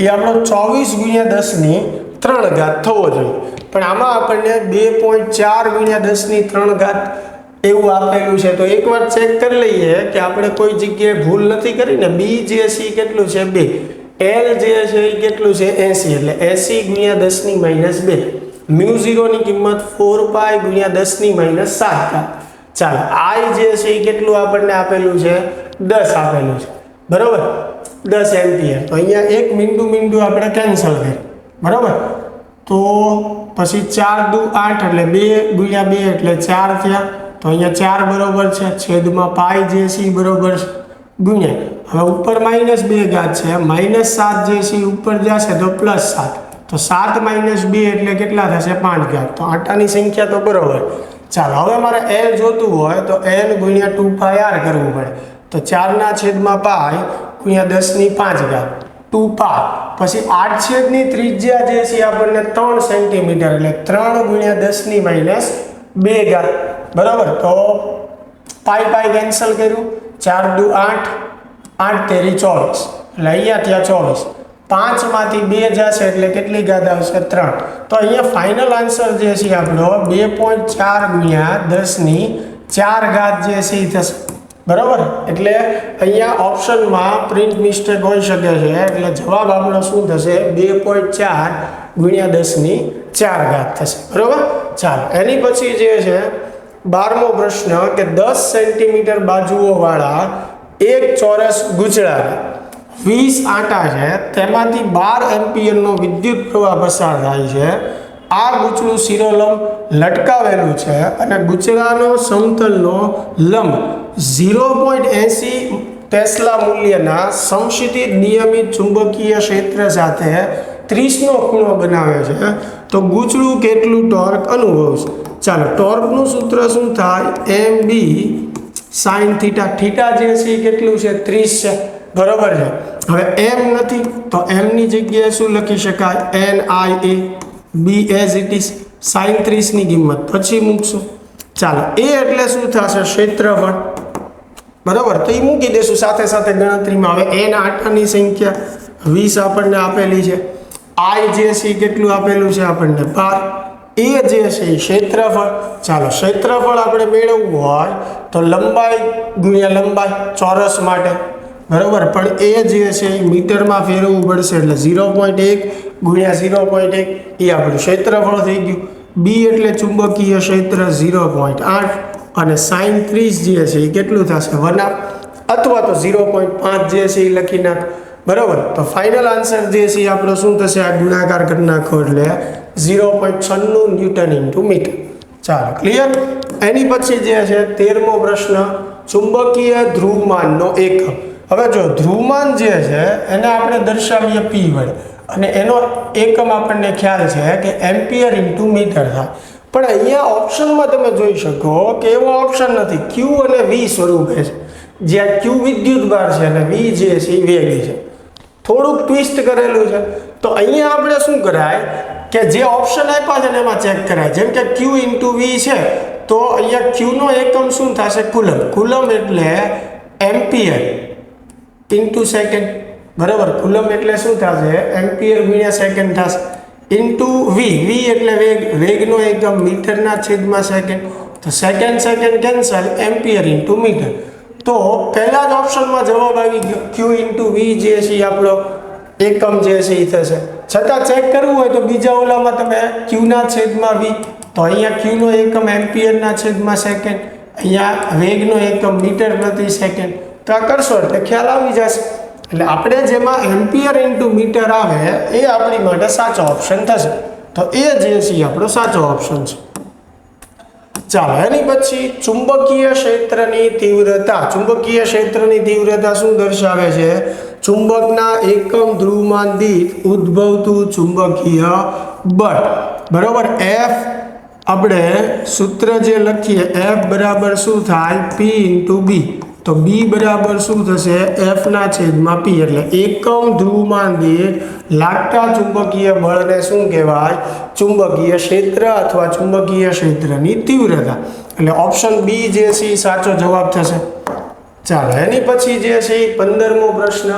એ આપણો 24 ગુણ્યા 10 ની 3 ઘાત થવો જોઈએ, પણ આમાં આપણને 2.4 ગુણ્યા 10 ની 3 ઘાત એવું આપેલું છે. તો એકવાર ચેક કરી લઈએ કે આપણે કોઈ જગ્યાએ ભૂલ નથી કરી ને. બી જે છે એ કેટલું છે? 2. એલ જે છે એ કેટલું છે? 80, એટલે 80 ગુણ્યા 10 ની -2. μ0 ની કિંમત 4π ગુણ્યા 10 ની -7. ચાલો, આઈ જે છે એ કેટલું આપણને આપેલું છે? 10 આપેલું છે, બરાબર. 10 એમ્પિયર. તો અહીંયા એક મીંડું આપણે કેન્સલ કરીએ, બરાબર. તો પછી 4 દુ 8 એટલે 2 ગુણ્યા 2 એટલે 4 થયા. તો અહીંયા 4 બરોબર છે, છેદમાં પાઈ જે છે એ બરોબર છે, ગુણ્યા. હવે ઉપર -2 ઘાત છે, -7 જે છે ઉપર જશે તો +7, તો 7 - 2 એટલે કેટલા થશે? 5 ઘાત. તો આંટાની સંખ્યા તો બરોબર. ચાલો, હવે મારે l જોતું હોય તો l ગુણ્યા 2πr કરવું પડે. તો 4/π ગુણ્યા 10 ની 5 ઘાત 2π. પછી આડછેદની ત્રિજ્યા જે છે આપણને 3 સેન્ટીમીટર, એટલે 3 ગુણ્યા 10 ની -2 ઘાત, બરાબર. તો પાઈ કેન્સલ કર્યું. 4 દુ 8, 8 તેરી 24, એટલે અહીંયા ત્યાં 24. 5 માંથી 2 જશે એટલે કેટલી ઘાત આવશે? 3. તો અહીંયા ફાઇનલ આન્સર જે છે આપણો 2.4 ગુણ્યા 10 ની 4 ઘાત જે છે એ થશે, બરાબર. એટલે અહીંયા ઓપ્શનમાં પ્રિન્ટ મિસ્ટેક હોઈ શકે છે, એટલે જવાબ આપણો શું થશે? 2.4 ગુણ્યા 10 ની 4 ઘાત થશે, બરાબર. ચાલો, એની પછી જે છે 12મો પ્રશ્ન કે 10 સેન્ટીમીટર બાજુઓ વાળા એક ચોરસ ગુચળાને 20 આંટા છે, તેમાંથી 12 એમ્પિયરનો વિદ્યુત પ્રવાહ પસાર થાય છે. આ ગુચળું શિરોલંબ લટકાવેલું છે અને ગુચળાનો સમતલનો લંબ 0.80 ટેસ્લા મૂલ્યના સમશિતિત નિયમિત ચુંબકીય ક્ષેત્ર સાથે 30 નો ખૂણો બનાવે છે. તો ગુચળું કેટલું ટોર્ક અનુભવશે? ચાલો, ટોર્કનું સૂત્ર શું થાય? mb sin theta. થીટા જે છે એ કેટલું છે? 30 છે, બરાબર છે. હવે m નથી તો m ની જગ્યાએ શું લખી શકાય? NIA. b as it is, sin 30 ની કિંમત પછી મૂકશું. ચાલો, a એટલે શું થશે? ક્ષેત્રફળ, બરાબર. તો એ મૂકી દેશું સાથે સાથે ગણતરીમાં. હવે n આંટાની સંખ્યા 20 આપણને આપેલી છે. i જે છે કેટલું આપેલું છે આપણને? 12. a જે છે એ ક્ષેત્રફળ. ચાલો, ક્ષેત્રફળ આપણે મેળવવું હોય તો લંબાઈ ગુણ્યા લંબાઈ ચોરસ માટે, બરાબર. પણ એ જે છે એ મીટરમાં ફેરવવું પડશે, એટલે 0.1 ગુણ્યા 0.1 એ આપણું ક્ષેત્રફળ થઈ ગયું. બી એટલે ચુંબકીય ક્ષેત્ર 0.8 અને sin 30 જે છે એ કેટલું થશે? 1 અથવા તો 0.5 જે છે એ લખી નાખ, બરાબર. તો ફાઇનલ આન્સર જે છે એ આપણો શું થશે? આ ગુણાકાર કરી નાખો એટલે 0.96 ન્યૂટન ઇન્ટુ મીટર. ચાલો, ક્લિયર. એની પછી જે છે 13મો પ્રશ્ન ચુંબકીય ધ્રુવમાનનો એકમ. હવે જો ધ્રુવમાન જે છે એને આપણે દર્શાવીએ P વડે અને એનો એકમ આપણને ખ્યાલ છે કે એમ્પિયર ઇન્ટુ મીટર થાય. પણ અહીંયા ઓપ્શનમાં તમે જોઈ શકો કે એવો ઓપ્શન નથી. Q અને V સ્વરૂપે છે, જ્યાં Q વિદ્યુતભાર છે અને V જે છે એ વેગ છે. થોડુંક ટ્વિસ્ટ કરેલું છે. તો અહીંયા આપણે શું કરાય કે જે ઓપ્શન આપ્યા છે ને એમાં ચેક કરાય. જેમ કે Q ઇન્ટુ V છે તો અહીંયા Q નો એકમ શું થશે? કુલમ. કુલમ એટલે એમ્પિયર ઇન્ટુ સેકન્ડ, બરાબર. કુલમ એટલે શું થશે? એમ્પિયર ગુણ્યા સેકન્ડ થશે, ઇન્ટુ V. V એટલે વેગ, વેગનો એકમ મીટરના છેદમાં સેકન્ડ. તો second second cancel, ampere into metre. તો પહેલા જ ઓપ્શનમાં જવાબ આવી ગયો. Q ઇન્ટુ V જે છે આપણો એકમ જે છે એ થશે. છતાં ચેક કરવું હોય તો બીજા ઓલામાં તમે Q ના છેદમાં V, તો અહીંયા Q નો એકમ એમ્પિયરના છેદમાં સેકન્ડ, અહીંયા વેગનો એકમ મીટર પ્રતિ સેકન્ડ. તો આ કરશો એટલે ખ્યાલ આવી જશે. એટલે આપણે જેમાં એમ્પિયર ઇન્ટુ મીટર આવે એ આપણી માટે સાચો ઓપ્શન થશે. તો એ જે છે આપણો સાચો ઓપ્શન છે. ચાલો, એની પછી ચુંબકીય ક્ષેત્રની તીવ્રતા. ચુંબકીય ક્ષેત્રની તીવ્રતા શું દર્શાવે છે? ચુંબકના એકમ ધ્રુવમાન દીઠ ઉદ્ભવતું ચુંબકીય બળ, બરોબર. F આપણે સૂત્ર જે લખીએ, F બરાબર શું થાય? P into B. તો B બરાબર શું થશે? F ના છેદમાં P. એટલે એકમ ધ્રુવમાન દીઠ લાગતા ચુંબકીય બળને શું કહેવાય? ચુંબકીય ક્ષેત્ર અથવા ચુંબકીય ક્ષેત્રની તીવ્રતા. એટલે ઓપ્શન B જે છે એ સાચો જવાબ થશે. ચાલો, એની પછી જે છે એ 15મો પ્રશ્ન.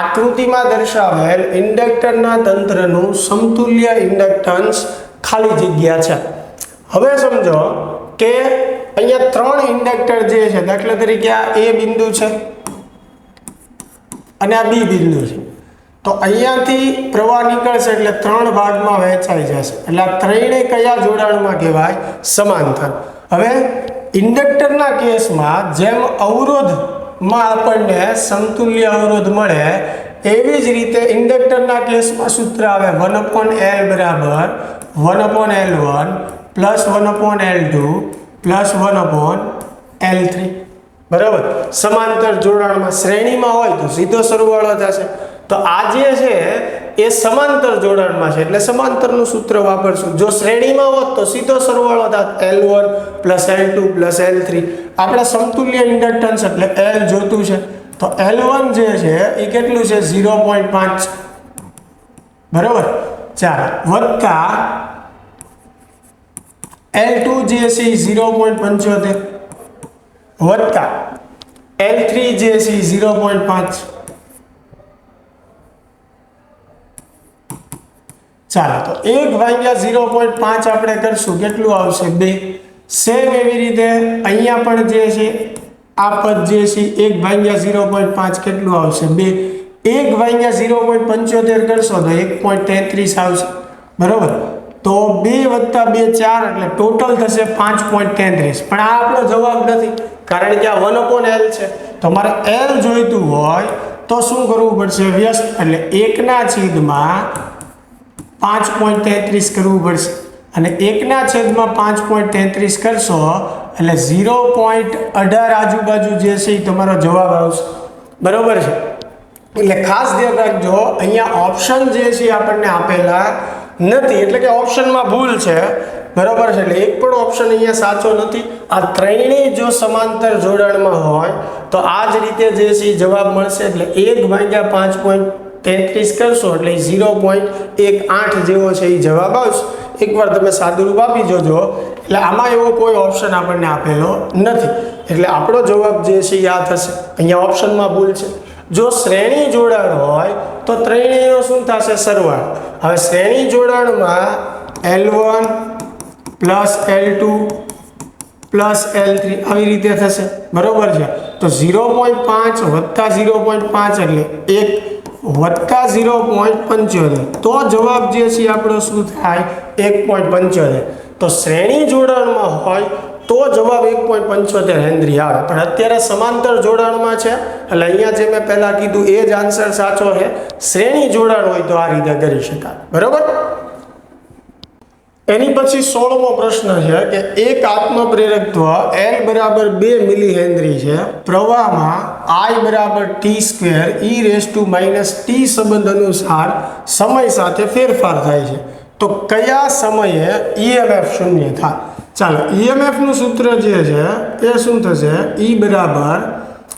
આકૃતિમાં દર્શાવેલ ઇન્ડક્ટરના તંત્રનું સમતુલ્ય ઇન્ડક્ટન્સ ખાલી જગ્યા છે. હવે સમજો કે અહીંયા 3 ઇન્ડક્ટર જે છે, દાખલા તરીકે આ A બિંદુ છે અને આ B બિંદુ છે. તો અહીંયાથી પ્રવાહ નીકળશે એટલે 3 ભાગમાં વહેંચાઈ જશે. એટલે આ ત્રણેય કયા જોડાણમાં કહેવાય? સમાંતર. હવે ઇન્ડક્ટરના કેસમાં જેમ અવરોધમાં આપણને સમતુલ્ય અવરોધ મળે, એવી જ રીતે ઇન્ડક્ટરના કેસમાં સૂત્ર આવે 1/L બરાબર 1/L1 plus 1/L2 plus 1/L3, બરાબર. સમાંતર જોડાણમાં શ્રેણીમાં હોય તો સીધો સરવાળો થશે. તો આ જે છે એ સમાંતર જોડાણમાં છે એટલે સમાંતરનું સૂત્ર વાપરશું. જો શ્રેણીમાં હોત તો સીધો સરવાળો થાત, L1 plus L2 plus L3. આપણે સમતુલ્ય ઇન્ડક્ટન્સ એટલે L જોતું છે. તો L1 જે છે એ કેટલું છે? 0.5, બરાબર. ચાલો, વત્તા L2 જે છે 0.75 વત્તા L3 જે છે 0.5. ચાલો, તો 1/0.5 આપણે કરશું, કેટલું આવશે? 2. સેમ એવી રીતે અહીંયા પણ જે છે આ પદ જે છે 1/0.5 કેટલું આવશે? 2. 1/0.75 કરશો તો 1.33 આવશે, બરોબર. તો 2 વત્તા 2 4 એટલે ટોટલ થશે 5.33. પણ આ આપણો જવાબ નથી, કારણ કે આ 1/L છે. તો મારે L જોઈતું હોય તો શું કરવું પડશે? વ્યસ્ત એટલે 1 ના છેદમાં 5.33 કરવું પડશે. અને 1 ના છેદમાં 5.33 કરશો એટલે 0.18 આજુબાજુ જે છે એ તમારો જવાબ આવશે, બરોબર છે. એટલે ખાસ ધ્યાન રાખજો, અહીંયા ઓપ્શન જે છે આપણને આપેલા નથી, એટલે કે ઓપ્શનમાં ભૂલ છે, બરોબર છે. એટલે એક પણ ઓપ્શન અહીંયા સાચો નથી. આ ત્રણેય જો સમાંતર જોડાણમાં હોય તો આ જ રીતે જે છે જવાબ મળશે. એટલે 1/5.33 કરશો એટલે 0.18 જેવો છે એ જવાબ આવશે. એકવાર તમે સાદુરૂપ આપી જોજો. એટલે આમાં એવો કોઈ ઓપ્શન આપણને આપેલો નથી, એટલે આપણો જવાબ જે છે એ આ થશે. અહીંયા ઓપ્શનમાં ભૂલ છે. જો શ્રેણી જોડાણ હોય તો ત્રણેયનો શું થશે? સરવાળો. હવે શ્રેણી જોડાણમાં L1 plus L2 plus L3 આવી રીતે થશે, બરોબર છે. તો 0.5 વત્તા 0.5 એટલે 1 વત્તા 0.75, તો જવાબ જે છે આપણો શું થાય? 1.75. તો શ્રેણી જોડાણમાં હોય તો જવાબ 1.75 હેનરી આવે. પણ અત્યારે સમાંતર જોડાણમાં છે એટલે અહીંયા જે મેં પહેલા કીધું એ જ આન્સર સાચો છે. શ્રેણી જોડાણ હોય તો આ રીતે કરી શકાય, બરોબર. એની પછી 16મો પ્રશ્ન છે કે એક આત્મપ્રેરકત્વ L બરાબર 2 મિલી હેનરી છે, પ્રવાહમાં I બરાબર t²e⁻t સંબંધ અનુસાર સમય સાથે ફેરફાર થાય છે, તો કયા સમયે EMF શૂન્ય થાય? ચાલો, EMF નું સૂત્ર જે છે એ શું થશે? E બરાબર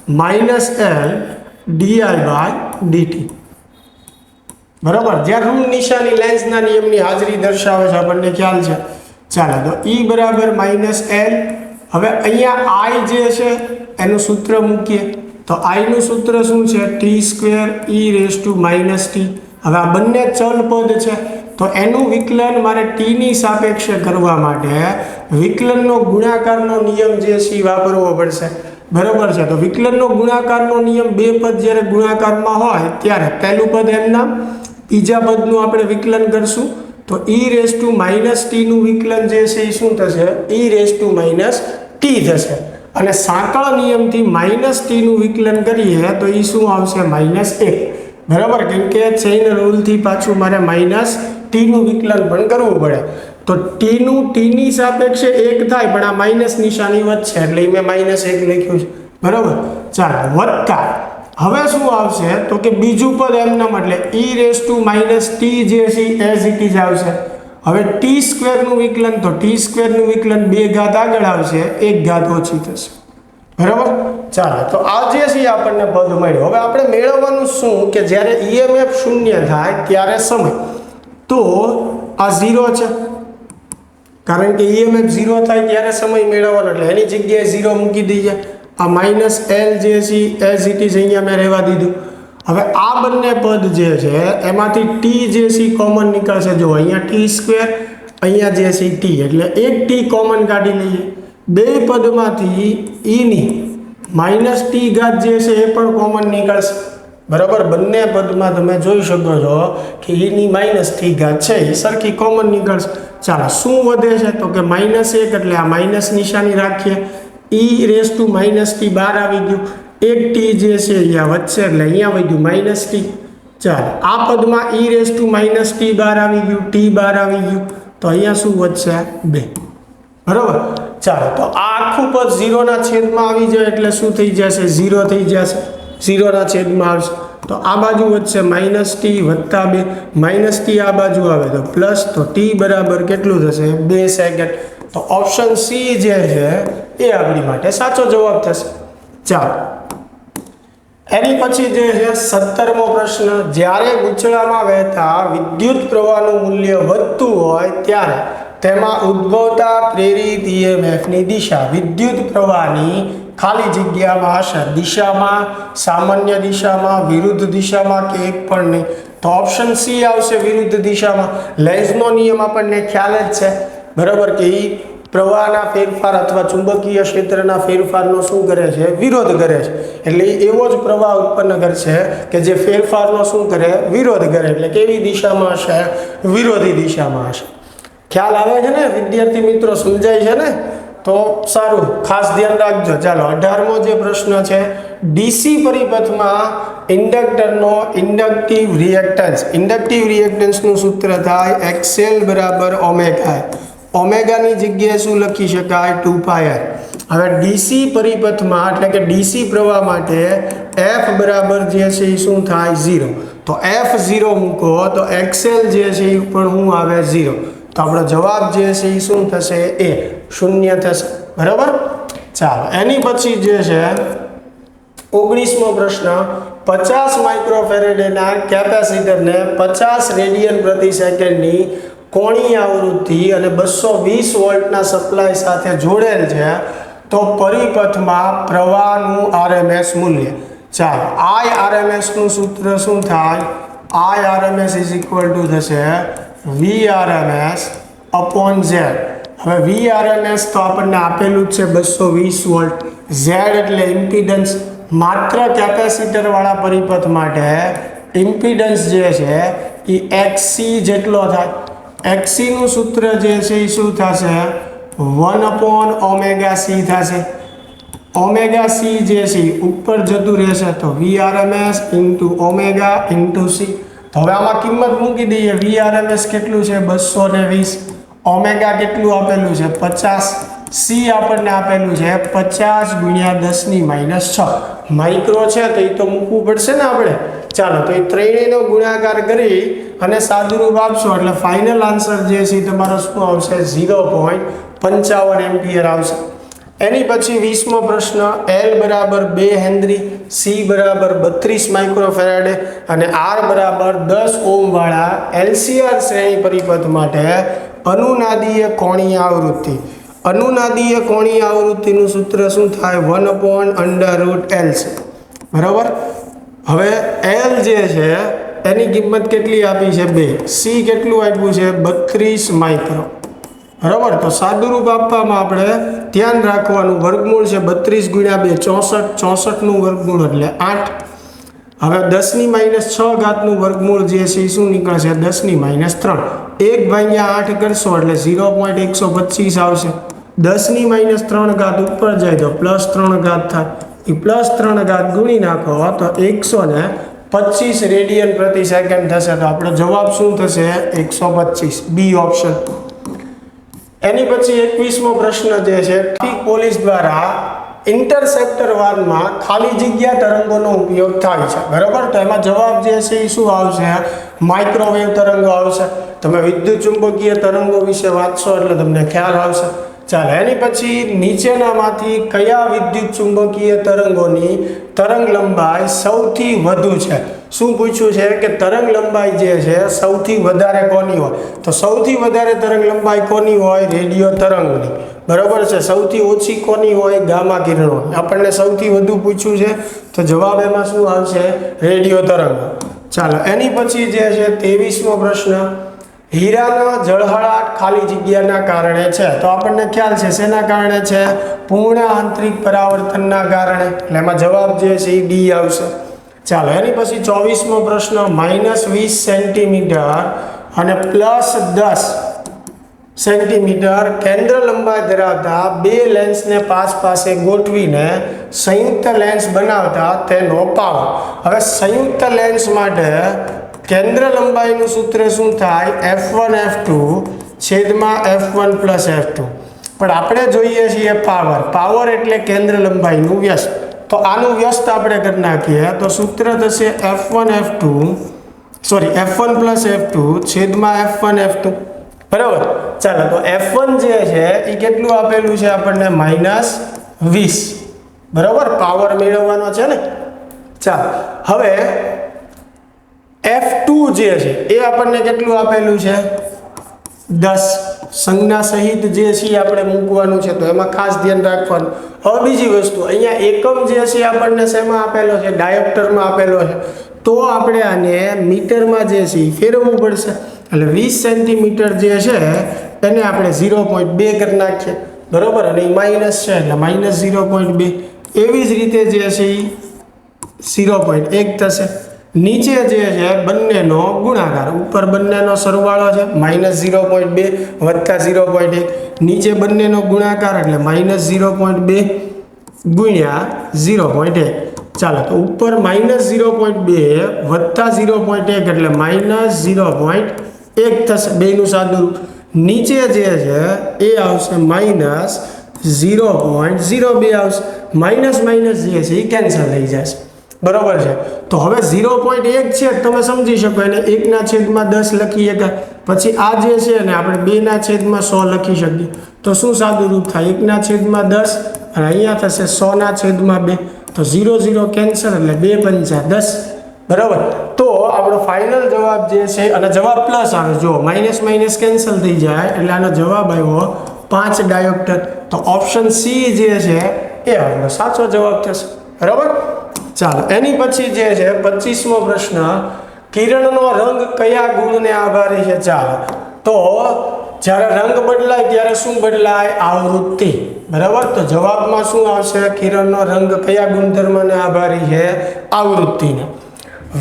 -L di/dt. બરાબર, જ્યાં ઋણ નિશાની લેન્સના નિયમની હાજરી દર્શાવે છે, આપણને ખ્યાલ છે. ચાલો, તો E બરાબર -L. હવે અહીંયા I જે છે એનું સૂત્ર મૂકીએ તો I નું સૂત્ર શું છે? t²e⁻t. હવે આ બંને ચલ પદ છે તો એનું વિકલન મારે t ની સાપેક્ષે કરવા માટે વિકલનનો ગુણાકારનો નિયમ જે છે વાપરવો પડશે. બરાબર છે, તો વિકલનનો ગુણાકારનો નિયમ બે પદ જ્યારે ગુણાકારમાં હોય ત્યારે પહેલું પદ એમના, બીજા પદનું આપણે વિકલન કરશું તો e⁻t નું વિકલન જે છે એ શું થશે? e⁻t થશે. અને સાંકળ નિયમથી -t નું વિકલન કરીએ તો એ શું આવશે? -1. બરાબર, કેમ કે ચેઇન રૂલથી પાછું મારે -t નું વિકલન પણ કરવું પડે. તો t નું t ની સાપેક્ષે 1 થાય, પણ આ માઇનસ નિશાની વધશે એટલે મેં -1 લખ્યું છે. બરાબર, ચાલો, વત્તા હવે શું આવશે તો કે બીજું પદ એમનામ એટલે e⁻t જે છે એઝ ઇટ ઇઝ આવશે. હવે t² નું વિકલન, તો t² નું વિકલન 2 ઘાત આગળ આવશે, 1 ઘાત ઓછી થશે. બરાબર, ચાલો, તો આ જે છે આપણને પદ મળ્યું. હવે આપણે મેળવવાનું શું કે જ્યારે EMF શૂન્ય થાય ત્યારે સમય, તો આ 0 છે કારણ કે EMF 0 થાય ત્યારે સમય મેળવવાનો, એટલે એની જગ્યાએ 0 મૂકી દઈએ. આ -L જે છે એઝ ઇટ ઇઝ અહીંયા મેં રહેવા દીધું. હવે આ બંને પદ જે છે એમાંથી t જે છે કોમન નીકળશે. જો અહીંયા t², અહીંયા જે છે t, એટલે એક t કોમન કાઢી લઈએ. બે પદમાંથી e ની -t ઘાત જે છે એ પણ કોમન નીકળશે. બરાબર, બંને પદમાં તમે જોઈ શકો છો કે e ની -t ઘાત છે એ સરખી કોમન નીકળશે. ચાલો, શું વધે છે તો કે -1, એટલે આ માઇનસ નિશાની રાખીએ. e⁻t બહાર આવી ગયું, એક t જે છે અહીંયા વધશે એટલે અહીંયા વધ્યું -t. ચાલો, આ પદમાં e⁻t બહાર આવી ગયું, t બહાર આવી ગયું, તો અહીંયા શું વધશે? 2. બરાબર, ચાલો, તો આ આખું પદ 0 ના છેદમાં આવી જાય એટલે શું થઈ જશે? 0 થઈ જશે, 0 ના છેદમાં આવશે. તો આ બાજુ વધશે -t વત્તા 2, -t આ બાજુ આવે તો પ્લસ, તો t બરાબર કેટલું થશે? 2 સેકન્ડ. તો ઓપ્શન સી જે છે એ આપણી માટે સાચો જવાબ થશે. ચાલો, એની પછી જે છે 17મો પ્રશ્ન, જ્યારે ગૂંચળામાં વહેતા વિદ્યુત પ્રવાહનું મૂલ્ય વધતું હોય ત્યારે તેમાં ઉદ્ભવતા પ્રેરિત EMF ની દિશા વિદ્યુત પ્રવાહની ખાલી જગ્યામાં હશે, દિશામાં, સામાન્ય દિશામાં, વિરુદ્ધ દિશામાં કે એક પણ નહીં. તો ઓપ્શન સી આવશે, વિરુદ્ધ દિશામાં. લેન્ઝનો નિયમ આપણને ખ્યાલ જ છે. બરાબર, કે એ પ્રવાહના ફેરફાર અથવા ચુંબકીય ક્ષેત્રના ફેરફારનો શું કરે છે? વિરોધ કરે છે. એટલે એવો જ પ્રવાહ ઉત્પન્ન કરશે કે જે ફેરફારનો શું કરે? વિરોધ કરે. એટલે કેવી દિશામાં હશે? વિરોધી દિશામાં હશે. ખ્યાલ આવે છે ને વિદ્યાર્થી મિત્રો? સમજાય છે ને? તો સારું, ખાસ ધ્યાન રાખજો. ચાલો, 18મો જે પ્રશ્ન છે, ડીસી પરિપથમાં ઇન્ડક્ટરનો ઇન્ડક્ટિવ રિએક્ટન્સનું સૂત્ર થાય XL બરાબર ઓમેગા. ઓમેગાની જગ્યાએ શું લખી શકાય? 2πr. હવે ડીસી પરિપથમાં એટલે કે ડીસી પ્રવાહ માટે F બરાબર જે છે એ શું થાય? 0. તો F0 મૂકો તો XL જે છે એ પણ શું આવે? 0. તો આપણો જવાબ જે છે એ શું થશે? એ 0 થશે. બરાબર, ચાલો, એની પછી જે છે 19મો પ્રશ્ન, 50 માઇક્રોફેરેડેના કેપેસિટરને 50 રેડિયન પ્રતિ સેકન્ડની કોણીય આવૃત્તિ અને 220 વોલ્ટના સપ્લાય સાથે જોડેલ છે, તો પરિપથમાં પ્રવાહનું RMS મૂલ્ય. ચાલો, IRMS નું સૂત્ર શું થાય? IRMS થશે VRMS/Z. હવે VRMS તો આપણને આપેલું જ છે 220 વોલ્ટ. Z એટલે ઇમ્પિડન્સ. માત્ર કેપેસિટર વાળા પરિપથ માટે ઇમ્પિડન્સ જે છે એ XC જેટલો થાય. XC નું સૂત્ર જે છે એ શું થશે? 1/ωc થશે. ઓમેગા સી જે છે ઉપર જતું રહેશે તો VRMS × ઓમેગા × C. તો હવે આમાં કિંમત મૂકી દઈએ. VRMS કેટલું છે? 220. ઓમેગા કેટલું આપેલું છે 50, સી આપણને આપેલું છે 50 ગુણ્યા 10⁻6 માઇક્રો છે, તો એ તો મૂકવું પડશે ને આપણે. ચાલો તો એ ત્રણેયનો ગુણાકાર કરી અને સાદુરૂપ આપશો એટલે ફાઇનલ આન્સર જે છે એ તમારો શું આવશે 0.55 એમ્પિયર આવશે. એની પછી 20મો પ્રશ્ન, L બરાબર 2 હેનરી, C બરાબર 32 માઇક્રોફેરાડે અને R બરાબર 10 ઓહ્મ વાળા LCR શ્રેણી પરિપથ માટે અનુનાદીય કોણીય આવૃત્તિ. અનુનાદીય કોણીય આવૃત્તિનું સૂત્ર શું થાય? 1/√L છે. બરાબર. હવે L જે છે એની કિંમત કેટલી આપી છે? 2. C કેટલું આપ્યું છે? 32 માઇક્રો. બરાબર. તો સાદુરૂપ આપવામાં આપણે ધ્યાન રાખવાનું, વર્ગમૂળ છે 32 ગુણ્યા 2 64, 64નું વર્ગમૂળ એટલે 8. હવે 10⁻6 ઘાતનું વર્ગમૂળ જે છે એ શું નીકળશે? 10⁻3. 1/8 કરશો એટલે 0.125 આવશે. 10⁻3 ઘાત ઉપર જાય તો +3 ઘાત થાય. એ +3 ઘાત ગુણી નાખો તો 125 રેડિયન પ્રતિ સેકન્ડ થશે. તો આપણો જવાબ શું થશે? 125, બી ઓપ્શન. એની પછી 21મો પ્રશ્ન જે છે, ટ્રાફિક પોલીસ દ્વારા ઇન્ટરસેપ્ટર વાનમાં ખાલી જગ્યા તરંગોનો ઉપયોગ થાય છે. બરાબર. તો એમાં જવાબ જે છે એ શું આવશે? માઇક્રોવેવ તરંગો આવશે. તમે વિદ્યુત ચુંબકીય તરંગો વિશે વાંચશો એટલે તમને ખ્યાલ આવશે. ચાલો એની પછી નીચેનામાંથી કયા વિદ્યુત ચુંબકીય તરંગોની તરંગ લંબાઈ સૌથી વધુ છે? શું પૂછ્યું છે કે તરંગ લંબાઈ જે છે સૌથી વધારે કોની હોય? તો સૌથી વધારે તરંગ લંબાઈ કોની હોય? રેડિયો તરંગની. બરાબર છે. સૌથી ઓછી કોની હોય? ગામા કિરણો. આપણને સૌથી વધુ પૂછ્યું છે તો જવાબ એમાં શું આવશે? રેડિયો તરંગ. ચાલો એની પછી જે છે 23મો પ્રશ્ન, હીરાનો ઝળહળાટ ખાલી જગ્યાના કારણે છે. તો આપણને ખ્યાલ છે શેના કારણે છે? પૂર્ણ આંતરિક પરાવર્તનના કારણે. એટલે એમાં જવાબ જે છે એ ડી આવશે. ચાલો એની પછી 24મો પ્રશ્ન, -20 સેન્ટીમીટર અને +10 સેન્ટીમીટર કેન્દ્ર લંબાઈ ધરાવતા બે લેન્સને પાસે ગોઠવીને સંયુક્ત લેન્સ બનાવતા તેનો પાવર. હવે સંયુક્ત લેન્સ માટે કેન્દ્ર લંબાઈનું સૂત્ર શું થાય? F1 F2 છેદમાં F1 + F2. પણ આપણે જોઈએ છીએ પાવર એટલે કેન્દ્ર લંબાઈનું વ્યસ્ત. તો આનું વ્યસ્ત આપણે કરી નાખીએ તો સૂત્ર થશે F1 + F2 છેદમાં F1 F2. બરાબર. ચાલો તો F1 જે છે એ કેટલું આપેલું છે આપણને? -20. બરાબર. પાવર મેળવવાનો છે ને. ચાલો હવે F2 જે છે એ આપણને કેટલું આપેલું છે? 10. સંજ્ઞા સહિત જે છે આપણે મૂકવાનું છે, તો એમાં ખાસ ધ્યાન રાખવાનું. હવે બીજી વસ્તુ, અહીંયા એકમ જે છે આપણને શેમાં આપેલો છે? ડાયોપ્ટરમાં આપેલો છે. તો આપણે આને મીટરમાં જે છે એ ફેરવવું પડશે. એટલે 20 સેન્ટીમીટર જે છે એને આપણે 0.2 કરી નાખીએ. બરાબર. અને એ માઇનસ છે એટલે -0.2. એવી જ રીતે જે છે એ 0.1 થશે. નીચે જે છે બંનેનો ગુણાકાર, ઉપર બંનેનો સરવાળો છે -0.2 વત્તા 0.1, નીચે બંનેનો ગુણાકાર એટલે -0.2 ગુણ્યા 0.1. ચાલો તો ઉપર -0.2 વત્તા 0.1 એટલે -0.1 થશે. બેનું સાદુરૂપ. નીચે જે છે એ આવશે -0.02 આવશે. માઇનસ જે છે એ કેન્સલ થઈ જશે. બરાબર છે. તો હવે 0.1 છે તમે સમજી શકો એને 1/10 લખી શકાય. પછી આ જે છે ને આપણે 2/100 લખી શકીએ. તો શું સાદુરૂપ થાય? 1/10 અને અહીંયા થશે 100/2. તો 0 કેન્સલ એટલે 2 × 5 = 10. બરાબર. તો આપણો ફાઇનલ જવાબ જે છે, અને જવાબ પ્લસ આવે, જો માઇનસ કેન્સલ થઈ જાય એટલે આનો જવાબ આવ્યો 5 ડાયોપ્ટર. તો ઓપ્શન સી જે છે એ આપણો સાચો જવાબ થશે. બરાબર. ચાલો એની પછી જે છે 25મો પ્રશ્ન, કિરણનો રંગ કયા ગુણને આભારી છે? ચાલો તો જ્યારે રંગ બદલાય ત્યારે શું બદલાય? આવૃત્તિ. બરાબર. તો જવાબમાં શું આવશે? કિરણનો રંગ કયા ગુણધર્મને આભારી છે? આવૃત્તિને.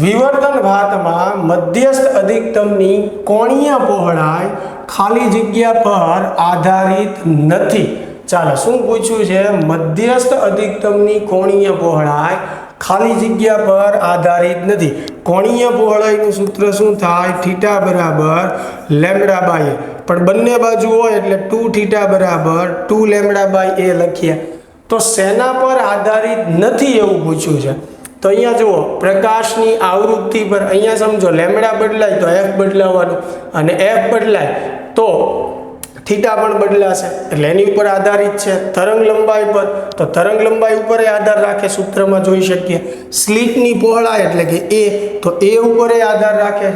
વિવર્તન ભાતમાં મધ્યસ્થ અધિકતમની કોણીય પહોળાઈ ખાલી જગ્યા પર આધારિત નથી. ચાલો શું પૂછ્યું છે? મધ્યસ્થ અધિકતમની કોણીય પહોળાઈ ખાલી જગ્યા પર આધારિત નથી. કોણીય પહોળાઈનું સૂત્ર શું થાય? θ = λ/a. પણ બંને બાજુ હોય એટલે 2θ બરાબર 2 લેમ્બડા બાય એ લખીએ. તો શેના પર આધારિત નથી એવું પૂછ્યું છે. તો અહીંયા જુઓ, પ્રકાશની આવૃત્તિ પર, અહીંયા સમજો લેમ્બડા બદલાય તો એફ બદલાવાનું, અને એફ બદલાય તો થીટા પણ બદલાશે, એટલે એની ઉપર આધારિત છે. તરંગ લંબાઈ પર, તો તરંગ લંબાઈ ઉપર આધાર રાખે, સૂત્રમાં જોઈ શકીએ. સ્લિટની પહોળાઈ એટલે કે એ, તો એ ઉપર આધાર રાખે.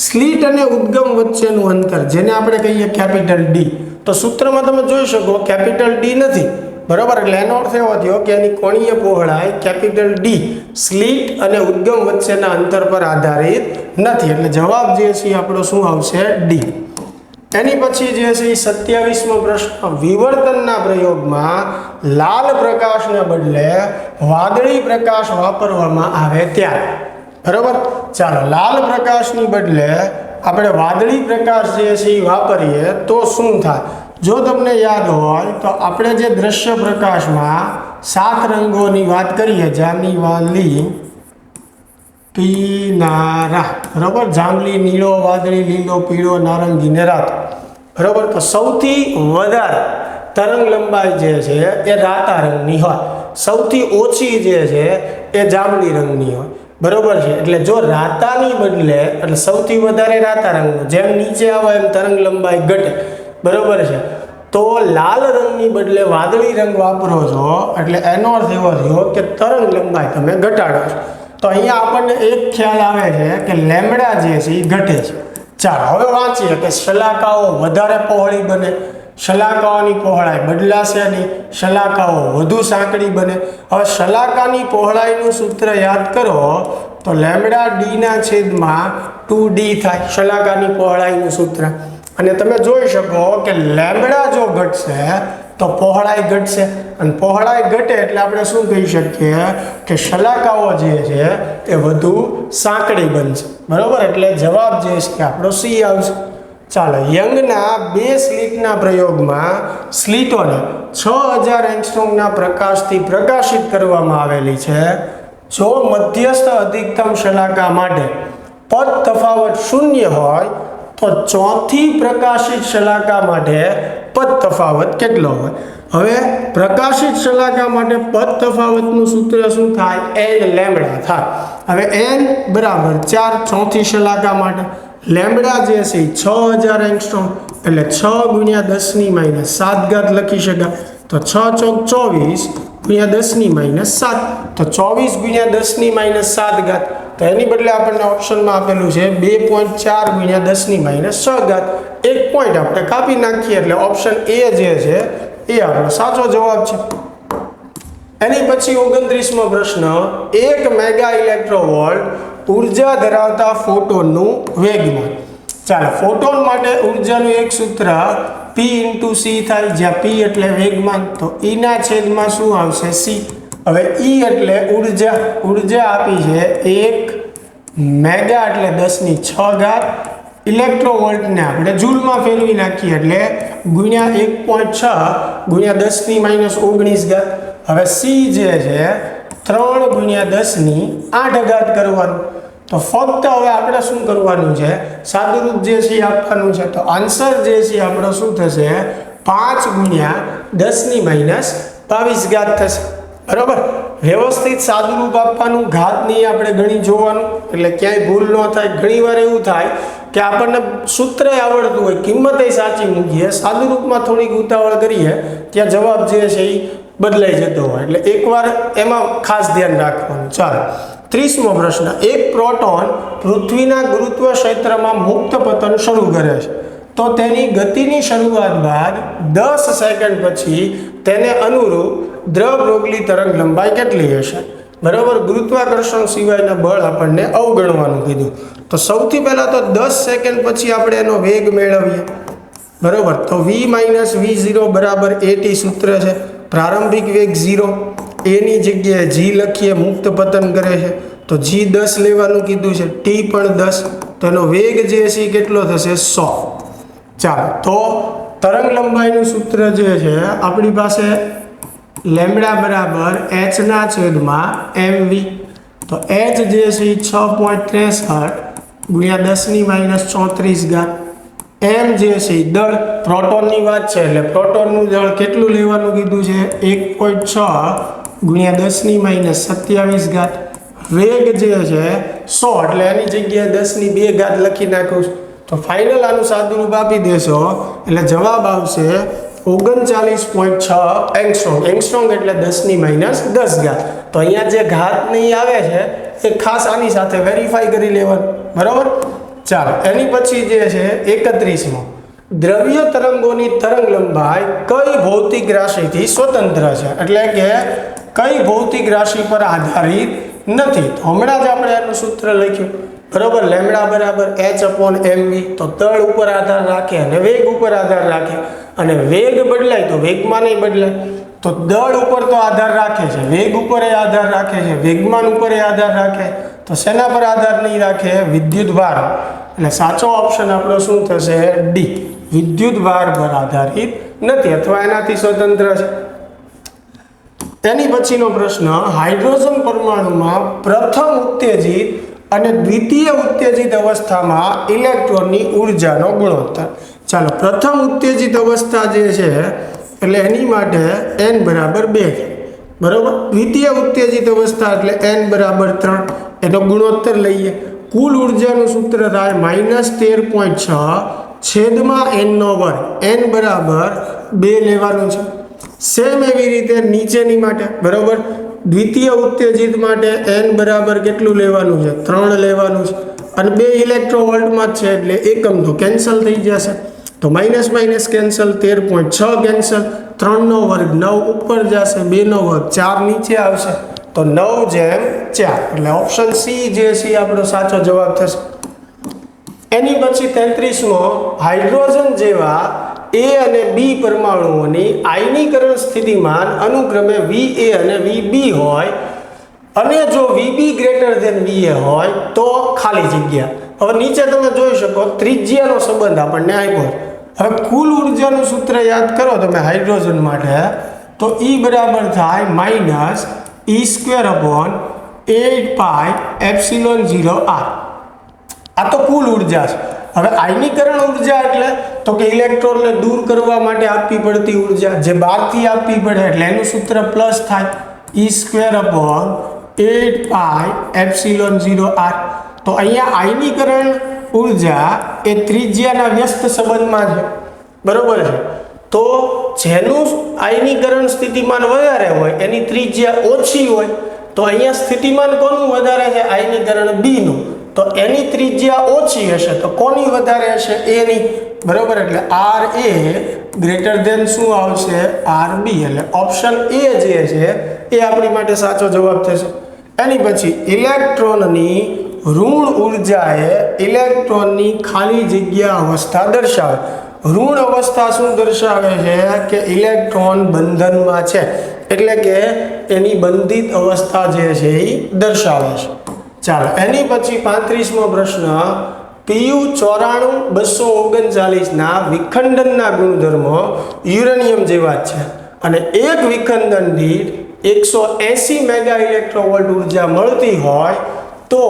સ્લિટ અને ઉદ્ગમ વચ્ચેનું અંતર, જેને આપણે કહીએ કેપિટલ ડી, તો સૂત્રમાં તમે જોઈ શકો કેપિટલ ડી નથી, બરાબર. એટલે એનો અર્થ એવો થયો કે એની કોણીય પહોળાઈ કેપિટલ ડી સ્લિટ અને ઉદ્ગમ વચ્ચેના અંતર પર આધારિત નથી. એટલે જવાબ જે છે આપણો શું આવશે? ડી. એની પછી જે છે એ 27મો પ્રશ્ન, વિવર્તનના પ્રયોગમાં લાલ પ્રકાશને બદલે વાદળી પ્રકાશ વાપરવામાં આવે ત્યારે, બરાબર. ચાલો, લાલ પ્રકાશની બદલે આપણે વાદળી પ્રકાશ જે છે એ વાપરીએ તો શું થાય? જો તમને યાદ હોય તો આપણે જે દ્રશ્ય પ્રકાશમાં 7 રંગોની વાત કરીએ, જાંબલી, વાદળી, પીનારા, બરાબર, જાંબલી, નીળો, વાદળી, લીલો, પીળો, નારંગી ને રાત, બરાબર. તો સૌથી વધારે તરંગ લંબાઈ જે છે એ રાતા રંગની હોય, સૌથી ઓછી જે છે એ જાંબલી રંગની હોય, બરોબર છે. એટલે જો રાતાની બદલે, એટલે સૌથી વધારે રાતા રંગનો, જેમ નીચે આવે એમ તરંગ લંબાઈ ઘટે, બરોબર છે. તો લાલ રંગની બદલે વાદળી રંગ વાપરો છો એટલે એનો અર્થ એવો થયો કે તરંગ લંબાઈ તમે ઘટાડો છો. તો અહીંયા આપણને એક ખ્યાલ આવે છે કે લેમ્બડા જે છે એ ઘટે છે. ચાલો હવે વાંચીએ કે શલાકાઓ વધારે પહોળી બને, શલાકાઓની પહોળાઈ બદલાશે નહીં, શલાકાઓ વધુ સાંકડી બને. હવે શલાકાની પહોળાઈનું સૂત્ર યાદ કરો તો લેમ્બડા ડીના છેદમાં 2d થાય, શલાકાની પહોળાઈનું સૂત્ર. અને તમે જોઈ શકો કે લેમ્બડા જો ઘટશે તો પહોળાઈ ઘટશે, અને પહોળાઈ ઘટે એટલે આપણે શું કહી શકીએ કે શલાકાઓ જે છે એ વધુ સાંકડી બનશે, બરોબર. એટલે જવાબ જે છે આપણો સી આવશે. ચાલો, યંગના 2 સ્લિટના પ્રયોગમાં સ્લિટોને 6000 એંગસ્ટ્રોમના પ્રકાશથી પ્રકાશિત કરવામાં આવેલી છે. જો મધ્યસ્થ અધિકતમ શલાકા માટે પદ તફાવત 0 હોય તો ચોથી પ્રકાશિત શલાકા માટે પદ તફાવત કેટલો હોય? હવે પ્રકાશિત શલાકા માટે પદ તફાવતનું સૂત્ર શું થાય? n લેમ્બડા થાય. હવે n બરાબર 4 ચોથી શલાકા માટે, લેમ્બડા જે છે 6000 એંગસ્ટ્રોમ એટલે 6 × 10⁻7 લખી શકાય. તો 6 ચોક 24 × 10⁻7, તો 24 × 10⁻7. તો એની બદલે આપણને ઓપ્શનમાં આપેલું છે 2.4 × 10⁻6. એક પોઈન્ટ આપણે કાપી નાખીએ એટલે ઓપ્શન એ જે છે એ આપણો સાચો જવાબ છે. એની પછી 29મો પ્રશ્ન, 1 મેગા ઇલેક્ટ્રોવોલ્ટ ઉર્જા ધરાવતા ફોટોનનું વેગમાન. ચાલો, ફોટોન માટે ઉર્જાનું એક સૂત્ર P × C થાય, જ્યાં P એટલે વેગમાન, તો E ના છેદમાં શું આવશે? C. હવે E એટલે ઉર્જા, ઉર્જા આપી છે 1 મેગા એટલે 10⁶, ઇલેક્ટ્રોવોલ્ટને આપણે જૂલમાં ફેરવી નાખીએ એટલે ગુણ્યા 1.6 × 10⁻19. હવે C જે છે 3 × 10⁸ કરવાનું. તો ફક્ત હવે આપણે શું કરવાનું છે? સાદુરૂપ જે છે આપવાનું છે. તો આન્સર જે છે આપણો શું થશે? 5 × 10⁻22 થશે, બરાબર. વ્યવસ્થિત સાદુરૂપ આપવાનું, ઘાત નહીં આપણે ગણી જોવાનું, એટલે ક્યાંય ભૂલ ન થાય. ઘણીવાર એવું થાય કે આપણને સૂત્ર આવડતું હોય, કિંમતે સાચી મૂકીએ, સાદુરૂપમાં થોડીક ઉતાવળ કરીએ, ત્યાં જવાબ જે છે એ બદલાઈ જતો હોય. એટલે એકવાર એમાં ખાસ ધ્યાન રાખવાનું. ચાલો, 30મો પ્રશ્ન, એક પ્રોટોન પૃથ્વીના ગુરુત્વ ક્ષેત્રમાં મુક્ત પતન શરૂ કરે છે, તો તેની ગતિની શરૂઆત બાદ 10 સેકન્ડ પછી તેને અનુરૂપ દ્રવરોગલી તરંગ લંબાઈ કેટલી હશે? બરાબર. ગુરુત્વાકર્ષણ સિવાયના બળ આપણને અવગણવાનું કીધું. તો સૌથી પહેલાં તો 10 સેકન્ડ પછી આપણે એનો વેગ મેળવીએ, બરાબર. તો v - v0 બરાબર at સૂત્ર છે. પ્રારંભિક વેગ 0, એની જગ્યાએ g લખીએ, મુક્ત પતન કરે છે તો g 10 લેવાનું કીધું છે, t પણ 10, તો એનો વેગ જે છે એ કેટલો થશે? 100. ચાલો, તો તરંગ લંબાઈનું સૂત્ર જે છે આપણી પાસે લેમ્બડા બરાબર h ના છેદમાં mv. તો h જે છે 6.63 × 10⁻34. એમ જે છે એ દળ, પ્રોટોનની વાત છે એટલે પ્રોટોનનું દળ કેટલું લેવાનું કીધું છે 1.6 ગુણ્યા 10⁻27 ઘાત. વેગ જે છે 100 એટલે એની જગ્યાએ 10⁻2 ઘાત લખી નાખું. તો ફાઇનલ આનું સાદુરૂપ આપી દેશો એટલે જવાબ આવશે 39.6 એંગસ્ટ્રોમ. એંગસ્ટ્રોમ એટલે 10⁻10 ઘાત. તો અહીંયા જે ઘાત નહીં આવે છે એ ખાસ આની સાથે વેરીફાઈ કરી લેવાનું, બરાબર. ચાલો એની પછી જે છે 31મો, દ્રવ્ય તરંગોની તરંગ લંબાઈ કઈ ભૌતિક રાશિથી સ્વતંત્ર છે, એટલે કે કઈ ભૌતિક રાશિ પર આધારિત નથી. તો હમણાં જ આપણે એનું સૂત્ર લખ્યું, બરાબર. લેમ્ડા બરાબર h/mv. તો દળ ઉપર આધાર રાખે અને વેગ ઉપર આધાર રાખે, અને વેગ બદલાય તો વેગમાન નહીં બદલાય. તો દળ ઉપર તો આધાર રાખે છે, વેગ ઉપર આધાર રાખે છે, વેગમાન ઉપર આધાર રાખે. તો શેના પર આધાર નહીં રાખે? વિદ્યુત ભાર. એટલે સાચો ઓપ્શન આપણો શું થશે? ડી, વિદ્યુત ભાર પર આધારિત નથી અથવા એનાથી સ્વતંત્ર છે. તેની પછીનો પ્રશ્ન, હાઇડ્રોજન પરમાણુમાં પ્રથમ ઉત્તેજિત અને દ્વિતીય ઉત્તેજિત અવસ્થામાં ઇલેક્ટ્રોનની ઉર્જાનો ગુણોત્તર. ચાલો પ્રથમ ઉત્તેજિત અવસ્થા જે છે એટલે એની માટે n બરાબર 2 છે, બરાબર. દ્વિતીય ઉત્તેજિત અવસ્થા એટલે n બરાબર 3. એનો ગુણોત્તર લઈએ. કુલ ઉર્જાનું સૂત્ર થાય -13.6 છેદમાં n/2. n બરાબર 2 લેવાનું છે. સેમ એવી રીતે નીચેની માટે, બરાબર. દ્વિતીય ઉત્તેજિત માટે n બરાબર કેટલું લેવાનું છે? 3 લેવાનું છે. અને 2 ઇલેક્ટ્રોવોલ્ટમાં જ છે એટલે એકમ તો કેન્સલ થઈ જશે. તો માઇનસ માઇનસ કેન્સલ, 13.6 કેન્સલ, 3નો વર્ગ 9 ઉપર જશે, 2નો વર્ગ 4 નીચે આવશે. તો 9/4 એટલે ઓપ્શન સી જે છે આપણો સાચો જવાબ થશે. એની પછી 33મો, હાઇડ્રોજન જેવા A અને B પરમાણુઓની આયનીકરણ સ્થિતિમાન અનુક્રમે VA અને VB હોય અને જો VB > VA હોય તો ખાલી જગ્યા. હવે નીચે તમે જોઈ શકો ત્રિજ્યાનો સંબંધ આપણને આપ્યો. હવે કુલ ઉર્જાનું સૂત્ર યાદ કરો તમે હાઇડ્રોજન માટે, તો E બરાબર થાય -E²/8πε0r. આ તો કુલ ઉર્જા છે. હવે આયનીકરણ ઉર્જા એટલે તો કે ઇલેક્ટ્રોનને દૂર કરવા માટે આપવી પડતી ઉર્જા, જે બહારથી આપવી પડે એટલે એનું સૂત્ર પ્લસ થાય E²/8πε0r. તો અહીંયા આયનીકરણ ઉર્જા એ ત્રિજ્યાના વ્યસ્ત સંબંધમાં છે, બરોબર છે. તો જેનું આયનીકરણ સ્થિતિમાન વધારે હોય એની ત્રિજ્યા ઓછી હોય. તો અહીંયા સ્થિતિમાન કોનું વધારે છે? આયનીકરણ બી નું. તો એની ત્રિજ્યા ઓછી હશે તો કોની વધારે હશે? એ ની, બરોબર. એટલે RA > શું આવશે? RB. એટલે ઓપ્શન એ જે છે એ આપણી માટે સાચો જવાબ થશે. એની પછી ઇલેક્ટ્રોનની ઋણ ઉર્જાએ ઇલેક્ટ્રોનની ખાલી જગ્યા અવસ્થા દર્શાવે. ઋણ અવસ્થા શું દર્શાવે છે? કે ઇલેક્ટ્રોન બંધનમાં છે, એટલે કે એની બંધિત અવસ્થા જે છે એ દર્શાવે છે. ચાલો એની પછી 35મો પ્રશ્ન, Pu94-239 ના વિખંડનના ગુણધર્મો યુરેનિયમ જેવા જ છે અને એક વિખંડન દીઠ 180 મેગા ઇલેક્ટ્રોવોલ્ટ ઉર્જા મળતી હોય તો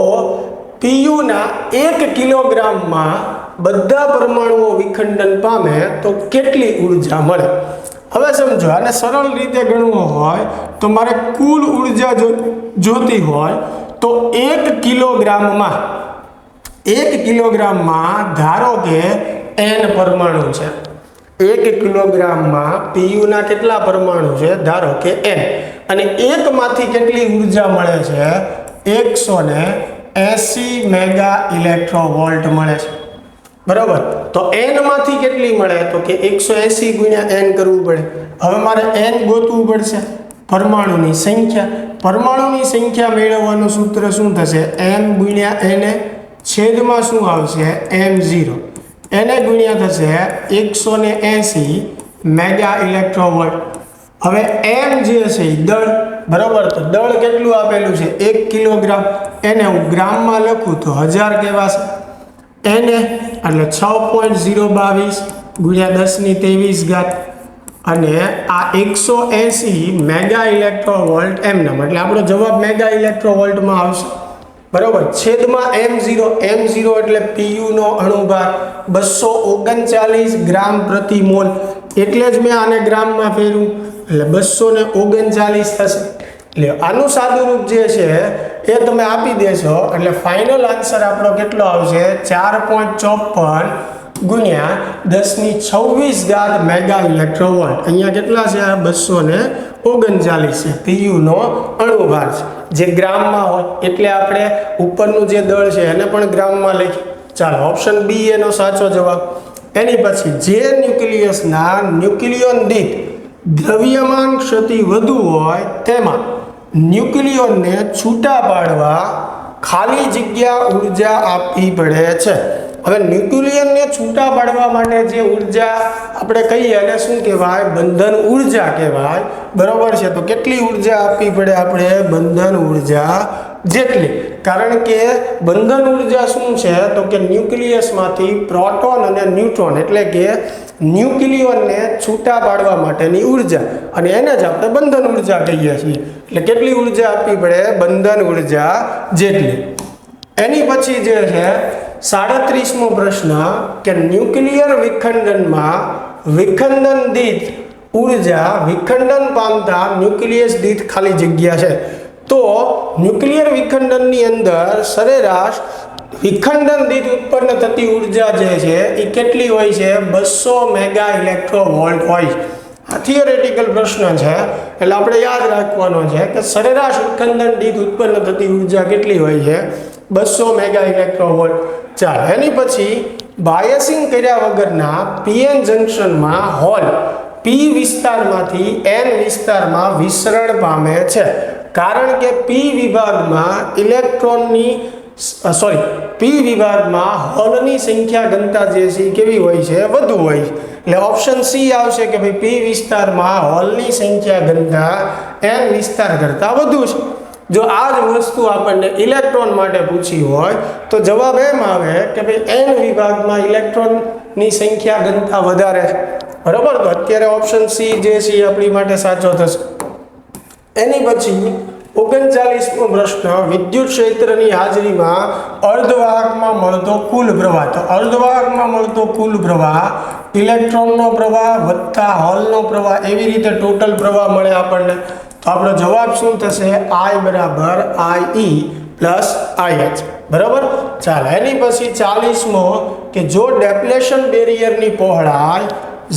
Puના 1 કિલોગ્રામમાં બધા પરમાણુઓ વિખંડન પામે તો કેટલી ઉર્જા મળે? હવે સમજો, આને સરળ રીતે ગણવું હોય તો મારે કુલ ઉર્જા જોતી હોય તો 1 કિલોગ્રામમાં ધારો કે n પરમાણુ છે. 1 કિલોગ્રામમાં Puના કેટલા પરમાણુ છે? ધારો કે n. અને એકમાંથી કેટલી ઉર્જા મળે છે? 180 મેગા ઇલેક્ટ્રોવોલ્ટ મળે છે, બરાબર. તો n માંથી કેટલી મળે? તો કે 180 × n કરવું પડે. હવે મારે n ગોતવું પડશે, પરમાણુની સંખ્યા. પરમાણુની સંખ્યા મેળવવાનું સૂત્ર શું થશે? m × n છેદમાં શું આવશે? m0. એને ગુણ્યા થશે 180 મેગા ઇલેક્ટ્રોવોલ્ટ. હવે m જે છે દળ, બરાબર. તો દળ કેટલું આપેલું છે? 1 કિલોગ્રામ. એને હું ગ્રામમાં લખું તો 1000 કહેવાશે. એને એટલે 6.022 × 10⁻23 ઘાત. અને આ 180 મેગા ઇલેક્ટ્રોવોલ્ટ એમનામ, એટલે આપણો જવાબ મેગા ઇલેક્ટ્રોવોલ્ટમાં આવશે, બરાબર, છેદમાં m0 એટલે PU નો અણુભાર 239 ગ્રામ પ્રતિ મોલ, એટલે જ મેં આને ગ્રામમાં ફેરવું એટલે 239 થશે. એટલે આનું સાદું રૂપ જે છે એ તમે આપી દેશો એટલે ફાઇનલ આન્સર આપણો કેટલો આવશે 4.54 ગુણ્યા 10⁻26 મેગા ઇલેક્ટ્રોવોલ્ટ. અહીંયા કેટલા છે? 239 છે. PU નો અણુભાર છે જે ગ્રામમાં હોય એટલે આપણે ઉપરનું જે દળ છે એને પણ ગ્રામમાં લખી. ચાલો ઓપ્શન બી એનો સાચો જવાબ. એની પછી જે ન્યુક્લિયસના ન્યુક્લિયોન દીઠ દ્રવ્યમાન ક્ષતિ વધુ હોય તેમાં ન્યુક્લિયોનને છૂટા પાડવા ખાલી જગ્યા ઉર્જા આપવી પડે છે. હવે ન્યુક્લિયનને છૂટા પાડવા માટે જે ઉર્જા આપણે કહીએ એને શું કહેવાય? બંધન ઉર્જા કહેવાય. બરોબર છે. તો કેટલી ઉર્જા આપવી પડે આપણે? બંધન ઉર્જા જેટલી. કારણ કે બંધન ઉર્જા શું છે? તો કે ન્યુક્લિયસમાંથી પ્રોટોન અને ન્યુટ્રોન એટલે કે ન્યુક્લિયોનને છૂટા પાડવા માટેની ઉર્જા, અને એને જ આપણે બંધન ઉર્જા કહીએ છીએ. એટલે કેટલી ઉર્જા આપવી પડે? બંધન ઉર્જા જેટલી. એની પછી જે છે 37મો પ્રશ્ન કે ન્યુક્લિયર વિખંડનમાં વિખંડન દીઠ ઉર્જા વિખંડન પામતા ન્યુક્લિયસ દીઠ ખાલી જગ્યા છે. તો ન્યુક્લિયર વિખંડનની અંદર સરેરાશ વિખંડન દીઠ ઉત્પન્ન થતી ઉર્જા જે છે એ કેટલી હોય છે? 200 મેગા ઇલેક્ટ્રોવોલ્ટ હોય છે. આ થિયોરેટિકલ પ્રશ્ન છે એટલે આપણે યાદ રાખવાનો છે કે સરેરાશ વિખંડન દીઠ ઉત્પન્ન થતી ઉર્જા કેટલી હોય છે? 200 મેગા ઇલેક્ટ્રોવોલ્ટ. ચાલો એની પછી બાયસિંગ કર્યા વગરના PN જંક્શનમાં હોલ P વિસ્તારમાંથી N વિસ્તારમાં વિસ્તરણ પામે છે. કારણ કે P વિભાગમાં હોલની સંખ્યા ઘનતા જે છે કેવી હોય છે? વધુ હોય છે. એટલે ઓપ્શન સી આવશે કે ભાઈ P વિસ્તારમાં હોલની સંખ્યા ઘનતા N વિસ્તાર કરતાં વધુ છે. જો આ જ વસ્તુ આપણને ઇલેક્ટ્રોન માટે પૂછી હોય તો જવાબ એમ આવે કે ભાઈ N વિભાગમાં ઇલેક્ટ્રોનની સંખ્યા ઘનતા વધારે છે. બરાબર. તો અત્યારે ઓપ્શન સી જે છે આપણી માટે સાચો થશે. એની પછી 39મો પ્રશ્ન વિદ્યુત ક્ષેત્રની હાજરીમાં અર્ધવાહકમાં મળતો કુલ પ્રવાહ. તો અર્ધવાહકમાં મળતો કુલ પ્રવાહ ઇલેક્ટ્રોનનો પ્રવાહ વત્તા હોલનો પ્રવાહ એવી રીતે ટોટલ પ્રવાહ મળે આપણને. તો આપણો જવાબ શું થશે? I બરાબર IE પ્લસ IH. બરાબર. ચાલો એની પછી 40મો કે જો ડેપ્લેશન બેરિયરની પહોળાઈ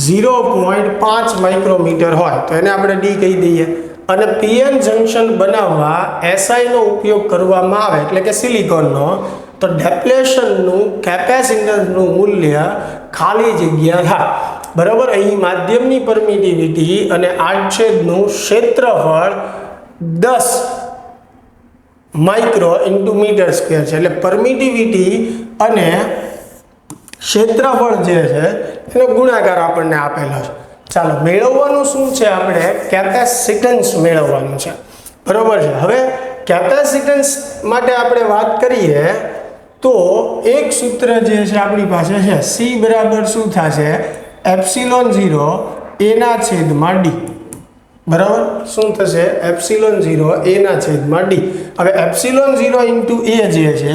0.5 માઇક્રોમીટર હોય તો એને આપણે ડી કહી દઈએ, અને PN જંક્શન બનાવવા SI નો ઉપયોગ કરવામાં આવે એટલે કે સિલિકોનનો, તો ડેપ્લેશનનું કેપેસિટન્સનું મૂલ્ય ખાલી જગ્યા થાય. બરાબર. અહીં માધ્યમની પરમિટિવિટી અને આડછેદનું ક્ષેત્રફળ 10 માઇક્રો ઇન્ટુ મીટર સ્ક્વેર છે. એટલે પરમિટિવિટી અને ક્ષેત્રફળ જે છે એનો ગુણાકાર આપણને આપેલો છે. ચાલો મેળવવાનું શું છે? આપણે કેપેસિટન્સ મેળવવાનું છે. બરાબર છે. હવે કેપેસિટન્સ માટે આપણે વાત કરીએ તો એક સૂત્ર જે છે આપણી પાસે છે C બરાબર શું થશે? ε0 A/d. બરાબર. શું થશે? ε0 A/d. હવે ε0 ઇન્ટુ A જે છે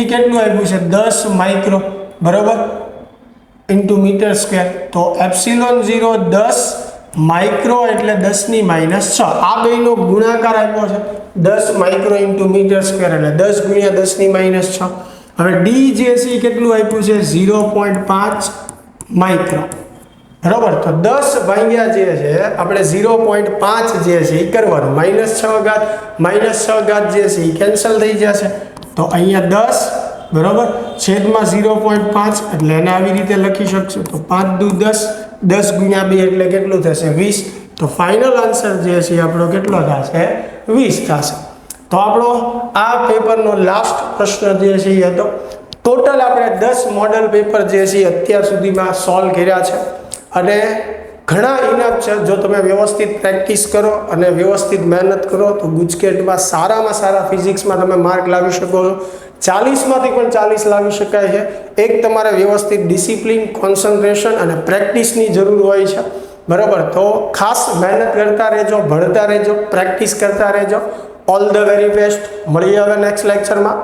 એ કેટલું આપ્યું છે? 10 માઇક્રો. બરાબર. Into metre square. તો ε0 10 માઇક્રો એટલે 10⁻6. આ બેનો ગુણાકાર આપ્યો છે 10 માઇક્રો ઇન્ટુ મીટર સ્ક્વેર એટલે 10 ગુણ્યા 10⁻6. હવે ડી જે છે કેટલું આપ્યું છે? 0.5 માઇક્રો. બરાબર. તો 10 ભાગ્યા જે છે આપણે 0.5 જે છે એ કરવાનું. -6 જે છે એ કેન્સલ થઈ જશે. તો અહીંયા 10 બરાબર છેદમાં 0.5 એટલે એને આવી રીતે લખી શકશું. તો 5 દુ 10, 10 ગુણ્યા 2 એટલે કેટલું થશે? 20. તો ફાઇનલ આન્સર જે છે આપણો કેટલો થશે? 20 થશે. તો આપણો આ પેપરનો લાસ્ટ પ્રશ્ન જે છે એ હતો. ટોટલ આપણે 10 મોડલ પેપર જે છે અત્યાર સુધીમાં સોલ્વ કર્યા છે, અને ઘણા ઇનફ છે. જો તમે વ્યવસ્થિત પ્રેક્ટિસ કરો અને વ્યવસ્થિત મહેનત કરો તો ગુજકેટમાં સારામાં સારા ફિઝિક્સમાં તમે માર્ક લાવી શકો છો. 40માંથી પણ 40 લાવી શકાય છે. એક તમારે વ્યવસ્થિત ડિસિપ્લિન, કોન્સન્ટ્રેશન અને પ્રેક્ટિસની જરૂર હોય છે. બરાબર. તો ખાસ મહેનત કરતા રહેજો, ભણતા રહેજો, પ્રેક્ટિસ કરતા રહેજો. All the very best. મળીએ હવે નેક્સ્ટ લેક્ચરમાં.